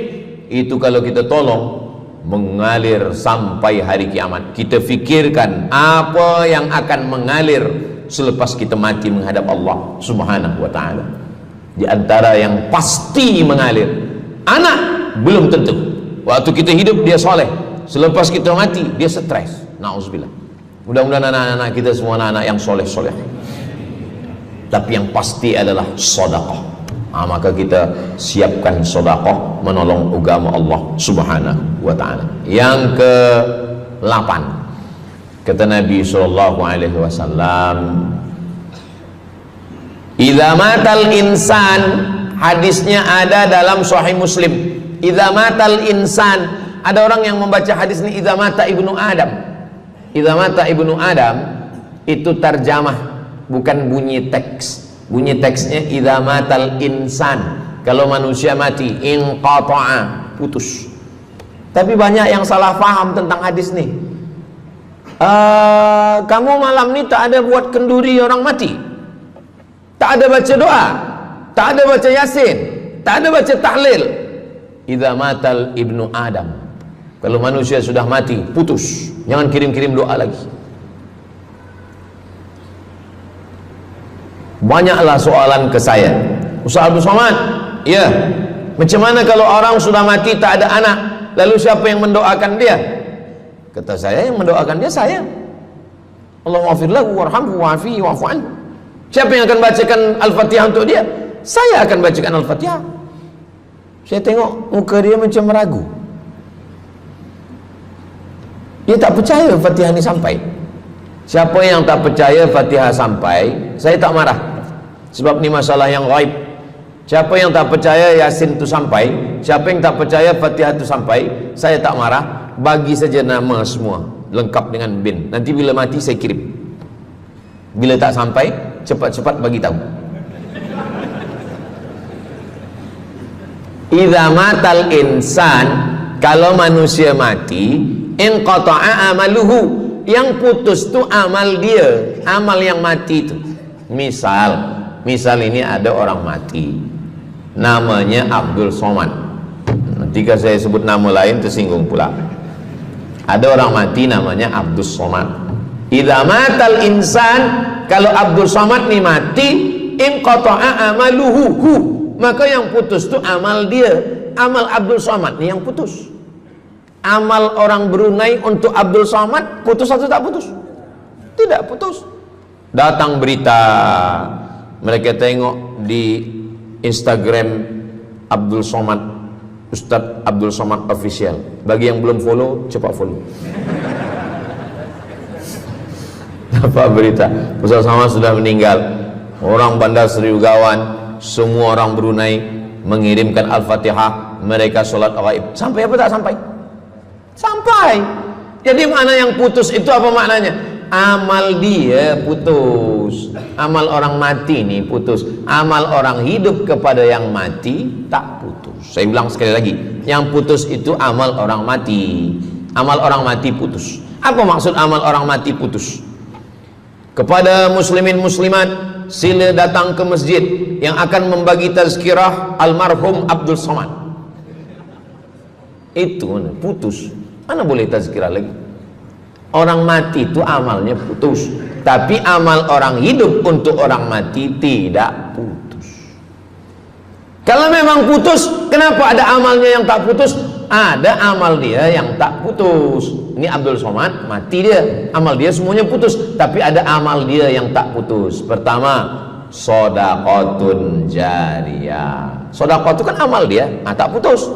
Itu kalau kita tolong, mengalir sampai hari kiamat. Kita fikirkan apa yang akan mengalir selepas kita mati menghadap Allah Subhanahu wa ta'ala. Di antara yang pasti mengalir, anak belum tentu. Waktu kita hidup dia soleh, selepas kita mati dia stres. Na'udzubillah. Mudah-mudahan anak-anak kita semua anak-anak yang soleh-soleh. Tapi yang pasti adalah sedekah. Maka kita siapkan sedekah menolong agama Allah Subhanahu wa ta'ala. Yang ke-8, kata Nabi SAW, idza matal insan, hadisnya ada dalam Sahih Muslim. Idza matal insan, ada orang yang membaca hadis ini idza mata ibnu Adam. Idza mata ibnu Adam itu tarjamah, bukan bunyi teks. Bunyi teksnya idza matal insan, kalau manusia mati, inqata'a, putus. Tapi banyak yang salah faham tentang hadis nih. Kamu malam ni tak ada buat kenduri orang mati, tak ada baca doa, tak ada baca yasin, tak ada baca tahlil. Idza matal ibnu Adam, kalau manusia sudah mati, putus. Jangan kirim-kirim doa lagi. Banyaklah soalan ke saya, Ustaz Abdul Somad, ya, macam mana kalau orang sudah mati tak ada anak, lalu siapa yang mendoakan dia? Kata saya, yang mendoakan dia saya. Allahumma ighfir lahu warhamhu wa'afihi wa'fu anhu. Siapa yang akan bacakan Al-Fatihah untuk dia? Saya akan bacakan Al-Fatihah. Saya tengok muka dia macam ragu. Dia tak percaya Fatihah ini sampai. Siapa yang tak percaya Fatihah sampai, saya tak marah, sebab ni masalah yang ghaib. Siapa yang tak percaya Yasin itu sampai, siapa yang tak percaya Fatihah itu sampai, saya tak marah. Bagi saja nama semua lengkap dengan bin. Nanti bila mati saya kirim. Bila tak sampai, cepat-cepat bagi tahu. Idza matal insan, kalau manusia mati, inqata'a amaluhu, yang putus tu amal dia, amal yang mati itu. Misal ini ada orang mati, namanya Abdul Somad. Ketika saya sebut nama lain tersinggung pula. Ada orang mati namanya Abdul Somad. Idza matal insan, kalau Abdul Somad ni mati, inqata'a amaluhu, maka yang putus tu amal dia. Amal Abdul Somad ni yang putus. Amal orang Brunei untuk Abdul Somad putus atau tak putus? Tidak putus. Datang berita, mereka tengok di Instagram Abdul Somad, Ustadz Abdul Somad Official. Bagi yang belum follow, cepat follow. Dapat berita Ustadz Somad sudah meninggal. Orang Bandar Seri Begawan, semua orang Brunei mengirimkan Al-Fatihah, mereka sholat ghaib. Sampai apa tak sampai? Sampai. Jadi mana yang putus itu apa maknanya? Amal dia putus, amal orang mati ini putus. Amal orang hidup kepada yang mati tak putus. Saya bilang sekali lagi, yang putus itu amal orang mati. Amal orang mati putus. Apa maksud amal orang mati putus? Kepada muslimin muslimat, sila datang ke masjid yang akan membagi tazkirah almarhum Abdul Somad. Itu mana putus, mana boleh tazkirah lagi. Orang mati itu amalnya putus, tapi amal orang hidup untuk orang mati tidak putus. Kalau memang putus, kenapa ada amalnya yang tak putus? Ada amal dia yang tak putus. Ini Abdul Somad mati dia, amal dia semuanya putus, tapi ada amal dia yang tak putus. Pertama, shadaqatun jariyah. Sedekah itu kan amal dia, tak putus.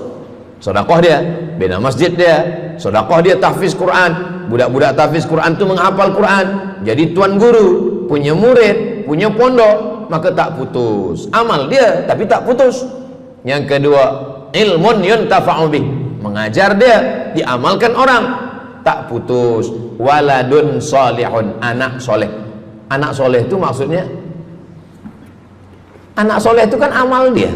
Sedekah dia bina masjid dia, sedekah dia tahfiz Quran. Budak-budak tahfiz Quran itu menghafal Quran, jadi tuan guru, punya murid, punya pondok, maka tak putus. Amal dia tapi tak putus. Yang kedua, ilmun yuntafa'u bih, mengajar dia, diamalkan orang, tak putus. Waladun solihun, anak soleh. Anak soleh itu maksudnya, anak soleh itu kan amal dia.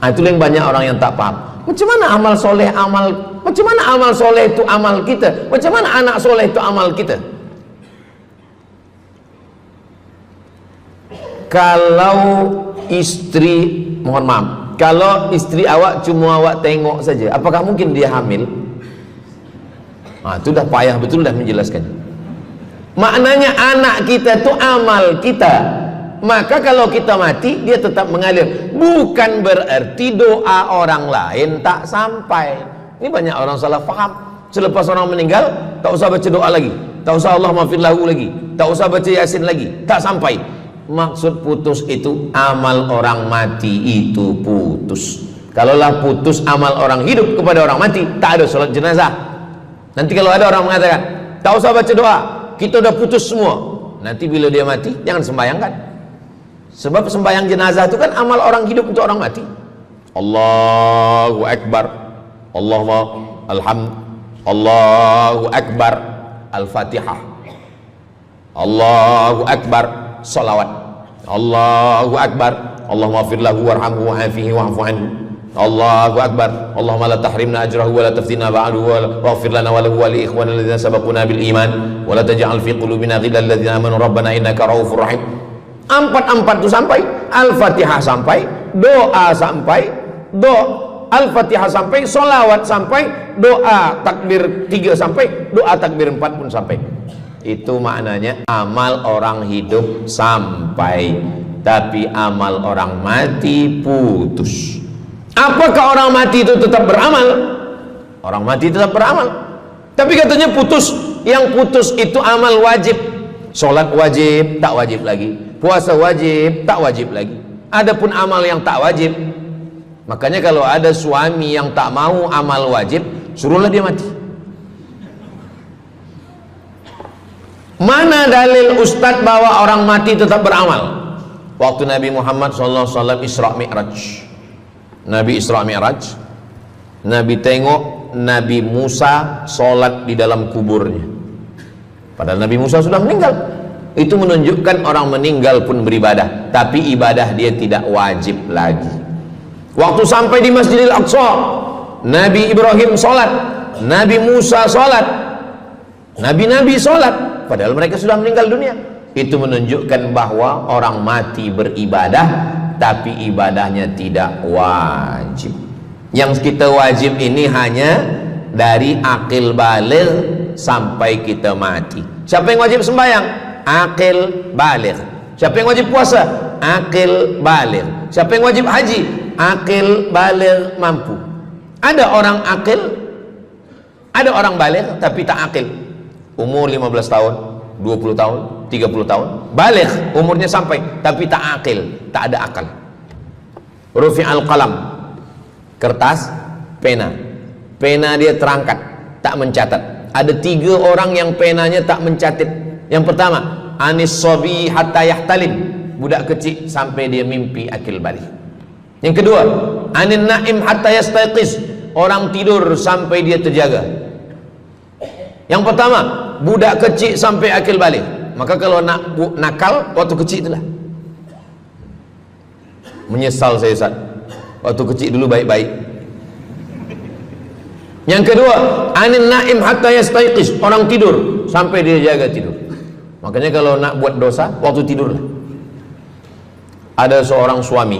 Itu yang banyak orang yang tak paham. Macam mana amal soleh, macam mana amal soleh itu amal kita? Macam mana anak soleh itu amal kita? Kalau istri, mohon maaf, kalau istri awak cuma awak tengok saja, apakah mungkin dia hamil? Itu dah payah betul dah menjelaskan. Maknanya anak kita itu amal kita. Maka kalau kita mati, dia tetap mengalir. Bukan berarti doa orang lain tak sampai. Ini banyak orang salah faham. Selepas orang meninggal, tak usah baca doa lagi, tak usah Allah maafir lahu lagi, tak usah baca Yasin lagi, tak sampai. Maksud putus itu amal orang mati itu putus. Kalaulah putus amal orang hidup kepada orang mati, tak ada salat jenazah. Nanti kalau ada orang mengatakan tak usah baca doa, kita udah putus semua, nanti bila dia mati jangan sembahyangkan. Sebab sembahyang jenazah itu kan amal orang hidup untuk orang mati. Allahu Akbar, Allahu Akbar, Al-Fatihah, Allahu Akbar, salawat, Allahu Akbar, Allahumma fir lahu warhamhu wa'afihi wa'fu anhu, Allahu Akbar, Allahumma la tahrimna ajrahu wa la taftina ba'dahu wa waghfir lana wa lahu wa li ikhwanina alladhina sabaquna bil iman wa la taj'al fi qulubina ghillan lil ladzina amanu rabbana innaka ra'ufur rahim. Empat itu sampai, Al-Fatihah sampai, doa sampai, Al-Fatihah sampai, solawat sampai, doa takbir 3 sampai, doa takbir 4 pun sampai. Itu maknanya amal orang hidup sampai, tapi amal orang mati putus. Apakah orang mati itu tetap beramal? Orang mati tetap beramal, tapi katanya putus. Yang putus itu amal wajib. Sholat wajib, tak wajib lagi. Puasa wajib, tak wajib lagi. Adapun amal yang tak wajib, makanya kalau ada suami yang tak mau amal wajib, suruhlah dia mati. Mana dalil ustadz bahwa orang mati tetap beramal? Waktu Nabi Muhammad SAW Isra Mi'raj, Nabi Isra Mi'raj, Nabi tengok Nabi Musa sholat di dalam kuburnya. Padahal Nabi Musa sudah meninggal. Itu menunjukkan orang meninggal pun beribadah, tapi ibadah dia tidak wajib lagi. Waktu sampai di Masjidil Aqsa, Nabi Ibrahim sholat, Nabi Musa sholat, Nabi-Nabi sholat, padahal mereka sudah meninggal dunia. Itu menunjukkan bahwa orang mati beribadah, tapi ibadahnya tidak wajib. Yang kita wajib ini hanya dari akil baligh sampai kita mati. Siapa yang wajib sembahyang? Akil baligh. Siapa yang wajib puasa? Akil baligh. Siapa yang wajib haji? Akil baligh mampu. Ada orang akil, ada orang baligh tapi tak akil. Umur 15 tahun, 20 tahun, 30 tahun, baligh umurnya sampai tapi tak akil, tak ada akal. Rufi'al qalam, kertas, pena dia terangkat, tak mencatat. Ada 3 orang yang penanya tak mencatat. Yang pertama, anis sobi hatta yahtalim, budak kecil sampai dia mimpi akil balik. Yang kedua, anin naim hatta yastayqiz, orang tidur sampai dia terjaga. Yang pertama, budak kecil sampai akil balik. Maka kalau nak nakal waktu kecil itulah. Menyesal saya Ustaz, waktu kecil dulu baik-baik. Yang kedua, anin naim hatta yastayqiz, orang tidur sampai dia jaga tidur. Makanya kalau nak buat dosa waktu tidurlah. Ada seorang suami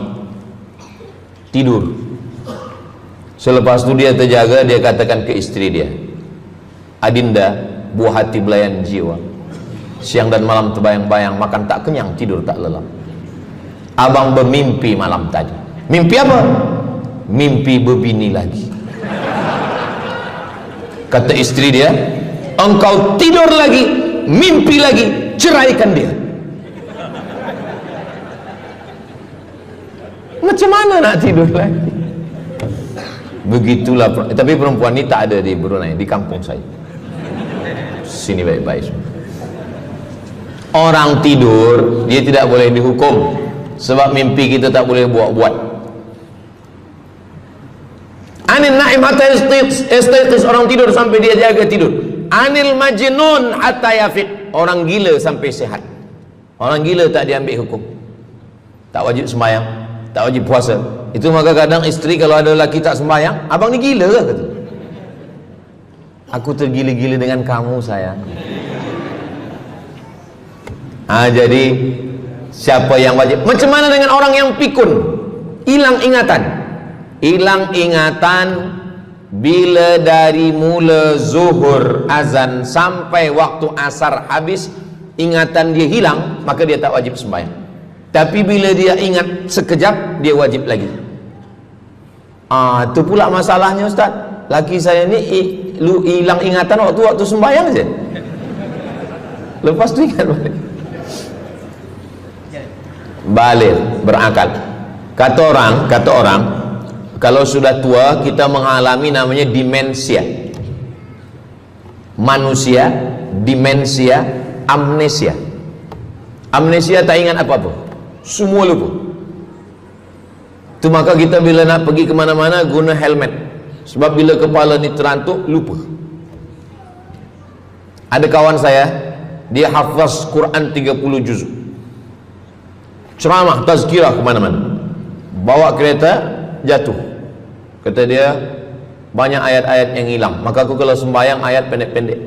tidur, selepas itu dia terjaga, dia katakan ke istri dia, Adinda, buah hati belayan jiwa, siang dan malam terbayang-bayang, makan tak kenyang, tidur tak lelap. Abang bermimpi malam tadi. Mimpi apa? Mimpi berbini lagi. Kata istri dia, engkau tidur lagi, mimpi lagi, ceraikan dia. Macam mana nak tidur lagi? Begitulah. Tapi perempuan ini tak ada di Brunei, di kampung saya. Sini baik-baik. Orang tidur dia tidak boleh dihukum, sebab mimpi kita tak boleh buat-buat. Anil naim hatta yastayqis, orang tidur sampai dia jaga tidur. Anil majnun hatta yafiq, orang gila sampai sehat. Orang gila tak diambil hukum, tak wajib sembahyang, tak wajib puasa. Itu maka kadang isteri kalau ada lelaki tak sembahyang, abang ni gila ke? Kata, aku tergila-gila dengan kamu sayang. Jadi siapa yang wajib? Macam mana dengan orang yang pikun, hilang ingatan? Hilang ingatan bila dari mula zuhur azan sampai waktu asar habis, ingatan dia hilang, maka dia tak wajib sembahyang. Tapi bila dia ingat sekejap, dia wajib lagi. Itu pula masalahnya Ustaz. Laki saya ni hilang ingatan waktu sembahyang saja. Lepas tu ingat balik berakal. Kata orang kalau sudah tua kita mengalami namanya demensia. Manusia demensia, amnesia. Amnesia tak ingat apa-apa, semua lupa. Itu maka kita bila nak pergi kemana-mana guna helmet, sebab bila kepala ni terantuk lupa. Ada kawan saya, dia hafaz Quran 30 juzuk, ceramah tazkirah kemana-mana, bawa kereta jatuh. Kata dia banyak ayat-ayat yang hilang, maka aku kalau sembahyang ayat pendek-pendek.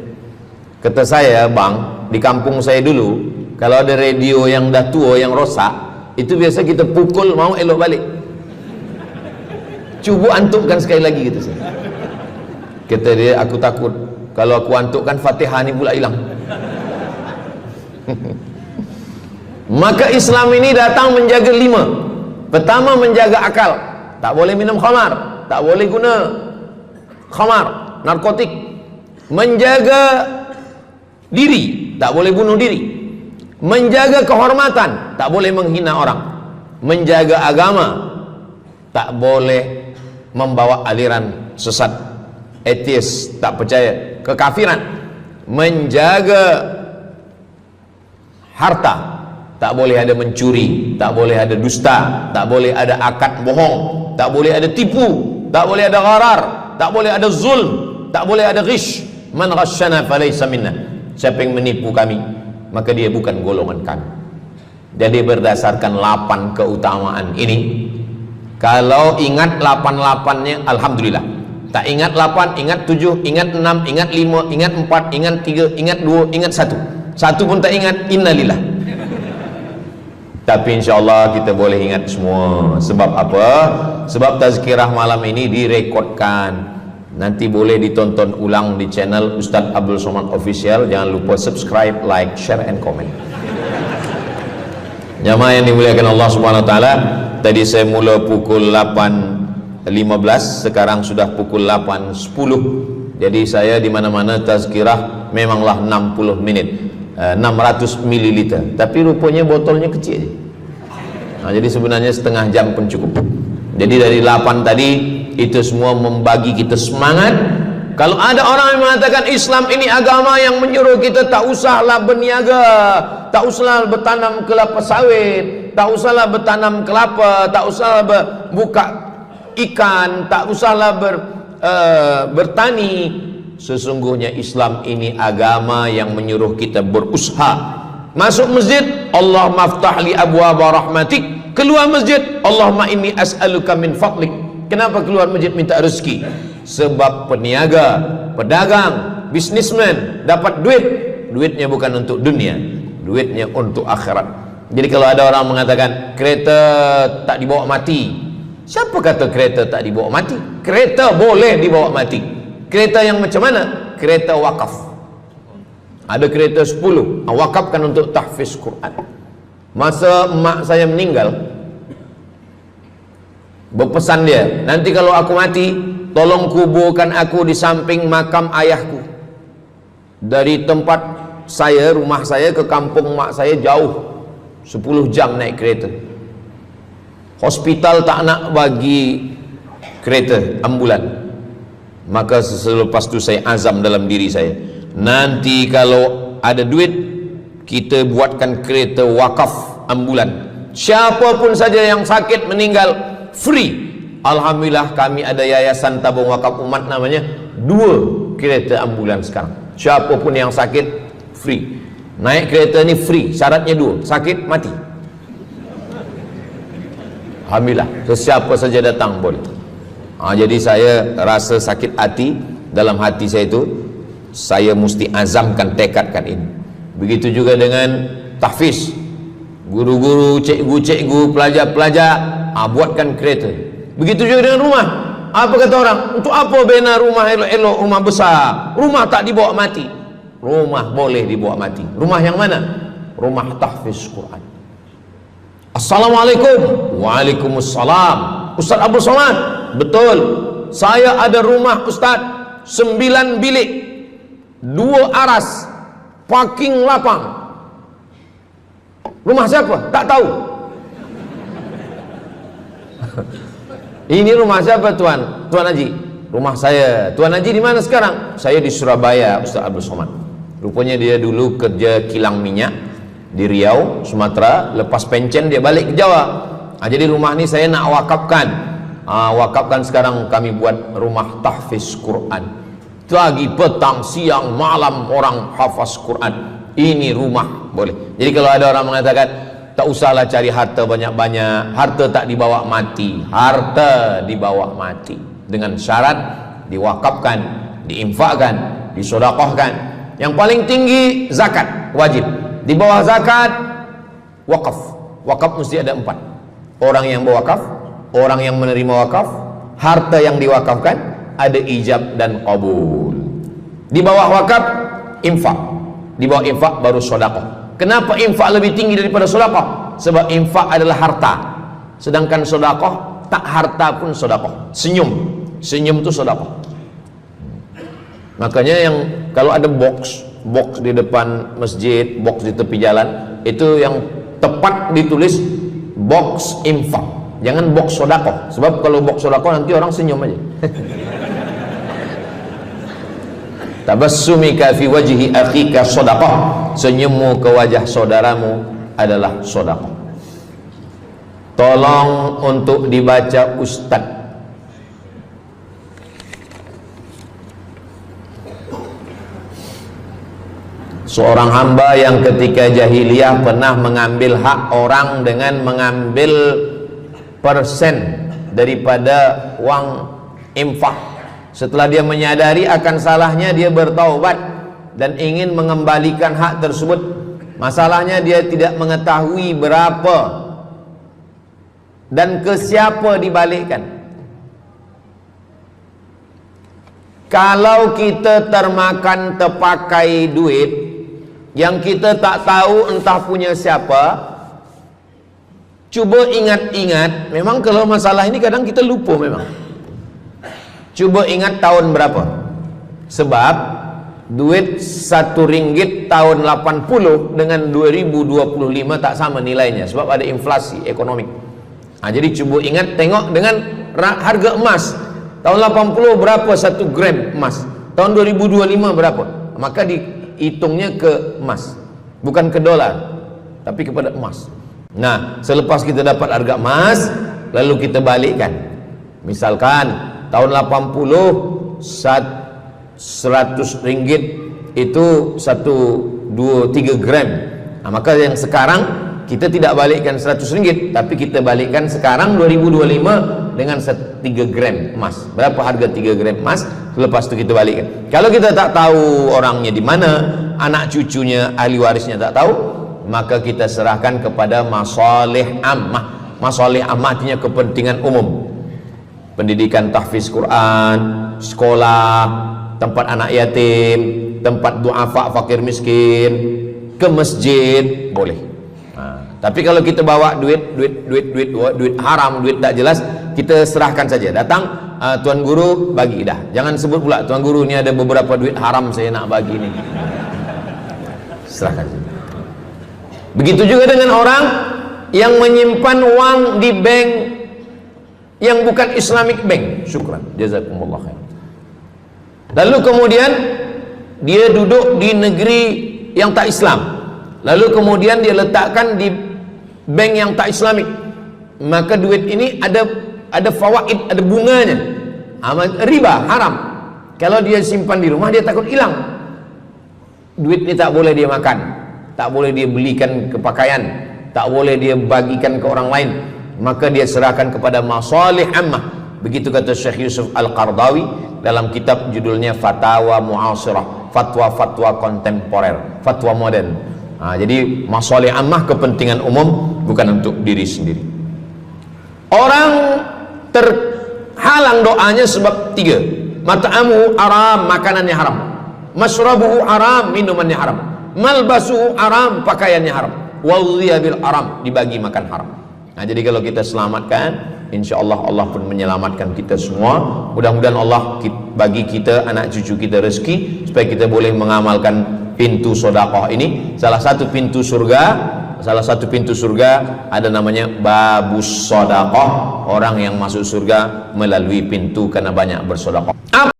Kata saya, bang, di kampung saya dulu kalau ada radio yang dah tua yang rosak, itu biasa kita pukul mau elok balik. Cuba antukkan sekali lagi, kata saya. Kata dia, aku takut kalau aku antukkan Fatihah ni pula hilang. Maka Islam ini datang menjaga 5. Pertama, menjaga akal. Tak boleh minum khamar, tak boleh guna khamar, narkotik. Menjaga diri, tak boleh bunuh diri. Menjaga kehormatan, tak boleh menghina orang. Menjaga agama, tak boleh membawa aliran sesat, ateis, tak percaya, kekafiran. Menjaga harta, tak boleh ada mencuri, tak boleh ada dusta, tak boleh ada akad bohong, tak boleh ada tipu, tak boleh ada gharar, tak boleh ada zulm, tak boleh ada ghish. Man ghasyana falaysa minna, siapa yang menipu kami maka dia bukan golongan kami. Jadi berdasarkan 8 keutamaan ini, kalau ingat 8-8-nya alhamdulillah. Tak ingat 8, ingat 7, ingat 6, ingat 5, ingat 4, ingat 3, ingat 2, ingat 1. Satu pun tak ingat, innalillah. Tapi insyaAllah kita boleh ingat semua. Sebab apa? Sebab tazkirah malam ini direkodkan, nanti boleh ditonton ulang di channel Ustaz Abdul Somad Official. Jangan lupa subscribe, like, share, and comment. Jamaah yang dimuliakan Allah Subhanahu Wa Taala, tadi saya mula pukul 8.15, sekarang sudah pukul 8.10. Jadi saya di mana-mana tazkirah memanglah 60 menit. 600 ml, tapi rupanya botolnya kecil. Jadi sebenarnya setengah jam pun cukup. Jadi dari 8 tadi itu semua membagi kita semangat. Kalau ada orang yang mengatakan Islam ini agama yang menyuruh kita tak usahlah berniaga, tak usahlah bertanam kelapa sawit, tak usahlah bertanam kelapa, tak usahlah buka ikan, tak usahlah bertani. Sesungguhnya Islam ini agama yang menyuruh kita berusaha. Masuk masjid, Allahumma aftah li abwaaba rahmatik. Keluar masjid, Allahumma inni as'aluka min fadlik. Kenapa keluar masjid minta rezeki? Sebab peniaga, pedagang, bisnismen dapat duit, duitnya bukan untuk dunia, duitnya untuk akhirat. Jadi kalau ada orang mengatakan kereta tak dibawa mati, siapa kata kereta tak dibawa mati? Kereta boleh dibawa mati. Kereta yang macam mana? Kereta wakaf. Ada kereta 10, wakafkan untuk tahfiz Quran. Masa mak saya meninggal, berpesan dia, nanti kalau aku mati, tolong kuburkan aku di samping makam ayahku. Dari tempat saya, rumah saya ke kampung mak saya jauh, 10 jam naik kereta. Hospital tak nak bagi kereta ambulan. Maka selepas itu saya azam dalam diri saya, nanti kalau ada duit kita buatkan kereta wakaf ambulan. Siapapun saja yang sakit meninggal free, Alhamdulillah kami ada yayasan tabung wakaf umat namanya, 2 kereta ambulans sekarang. Siapapun yang sakit free. Naik kereta ni free, syaratnya 2, sakit mati. Alhamdulillah, sesiapa saja datang boleh. Jadi saya rasa sakit hati, dalam hati saya itu saya mesti azamkan, tekadkan ini. Begitu juga dengan tahfiz, guru-guru, cikgu-cikgu, pelajar-pelajar, buatkan kereta. Begitu juga dengan rumah. Apa kata orang? Untuk apa bina rumah elok-elok, rumah besar? Rumah tak dibawa mati. Rumah boleh dibawa mati. Rumah yang mana? Rumah tahfiz Quran. Assalamualaikum. Waalaikumsalam. Ustaz Abdul Somad, betul, saya ada rumah Ustaz, 9 bilik, 2 aras, parking lapang. Rumah siapa? Tak tahu. Ini rumah siapa Tuan? Tuan Haji. Rumah saya. Tuan Haji di mana sekarang? Saya di Surabaya, Ustaz Abdul Somad. Rupanya dia dulu kerja kilang minyak di Riau, Sumatera. Lepas pencen dia balik ke Jawa. Jadi rumah ni saya nak wakafkan. Wakafkan sekarang, kami buat rumah tahfiz Quran. Pagi, petang, siang, malam orang hafaz Quran. Ini rumah boleh. Jadi kalau ada orang mengatakan tak usahlah cari harta banyak-banyak, harta tak dibawa mati. Harta dibawa mati dengan syarat diwakafkan, diinfakkan, disedekahkan. Yang paling tinggi zakat wajib. Di bawah zakat wakaf. Wakaf mesti ada 4. Orang yang berwakaf, orang yang menerima wakaf, harta yang diwakafkan, ada ijab dan qabul. Di bawah wakaf infak. Di bawah infak baru sedekah. Kenapa infak lebih tinggi daripada sedekah? Sebab infak adalah harta, sedangkan sedekah tak harta pun sedekah. Senyum itu sedekah. Makanya yang kalau ada box di depan masjid, box di tepi jalan, itu yang tepat ditulis box infak, jangan box sedekah. Sebab kalau box sedekah nanti orang senyum aja. Tabassumika fi wajhi akhika sedekah. Senyummu ke wajah saudaramu adalah sedekah. Tolong untuk dibaca Ustaz. Seorang hamba yang ketika jahiliyah pernah mengambil hak orang dengan mengambil persen daripada uang infak. Setelah dia menyadari akan salahnya, dia bertaubat dan ingin mengembalikan hak tersebut. Masalahnya dia tidak mengetahui berapa dan ke siapa dibalikkan. Kalau kita termakan terpakai duit yang kita tak tahu entah punya siapa, cuba ingat-ingat. Memang kalau masalah ini kadang kita lupa memang. Coba ingat tahun berapa. Sebab duit RM1 tahun 80 dengan 2025 tak sama nilainya, sebab ada inflasi ekonomi. Jadi coba ingat, tengok dengan harga emas. Tahun 80 berapa 1 gram emas? Tahun 2025 berapa? Maka dihitungnya ke emas, bukan ke dolar, tapi kepada emas. Nah, selepas kita dapat harga emas, lalu kita balikkan. Misalkan tahun 80 100 ringgit itu 1, 2, 3 gram. Maka yang sekarang kita tidak balikkan 100 ringgit, tapi kita balikkan sekarang 2025 dengan 3 gram emas. Berapa harga 3 gram emas? Lepas itu kita balikkan. Kalau kita tak tahu orangnya di mana, anak cucunya, ahli warisnya tak tahu, maka kita serahkan kepada masalih ammah. Masalih ammah artinya kepentingan umum. Pendidikan tahfiz Quran, sekolah, tempat anak yatim, tempat duafa fakir miskin, ke masjid, boleh. Tapi kalau kita bawa duit haram, duit tak jelas, kita serahkan saja. Datang, tuan guru bagi dah. Jangan sebut pula, tuan guru ni ada beberapa duit haram saya nak bagi ni. Serahkan saja. Begitu juga dengan orang yang menyimpan uang di bank yang bukan Islamic bank. Syukran, jazakumullah khair. Lalu kemudian dia duduk di negeri yang tak Islam, lalu kemudian dia letakkan di bank yang tak Islamik. Maka duit ini ada ada fawaid, ada bunganya. Riba haram. Kalau dia simpan di rumah dia takut hilang. Duit ini tak boleh dia makan, tak boleh dia belikan ke pakaian, tak boleh dia bagikan ke orang lain, maka dia serahkan kepada masalih ammah. Begitu kata Syekh Yusuf Al-Qardawi dalam kitab judulnya Fatawa Mu'asirah, fatwa-fatwa kontemporer, fatwa modern. Jadi masalih ammah, kepentingan umum, bukan untuk diri sendiri. Orang terhalang doanya sebab 3. Mat'amu haram, makanannya haram. Masrabuhu haram, minumannya haram. Malbasuhu haram, pakaiannya haram. Wadhiya bil haram, dibagi makan haram. Jadi kalau kita selamatkan, insyaallah Allah pun menyelamatkan kita semua. Mudah-mudahan Allah bagi kita, anak cucu kita rezeki supaya kita boleh mengamalkan pintu sedekah ini. Salah satu pintu surga ada namanya babus sedekah. Orang yang masuk surga melalui pintu karena banyak bersedekah.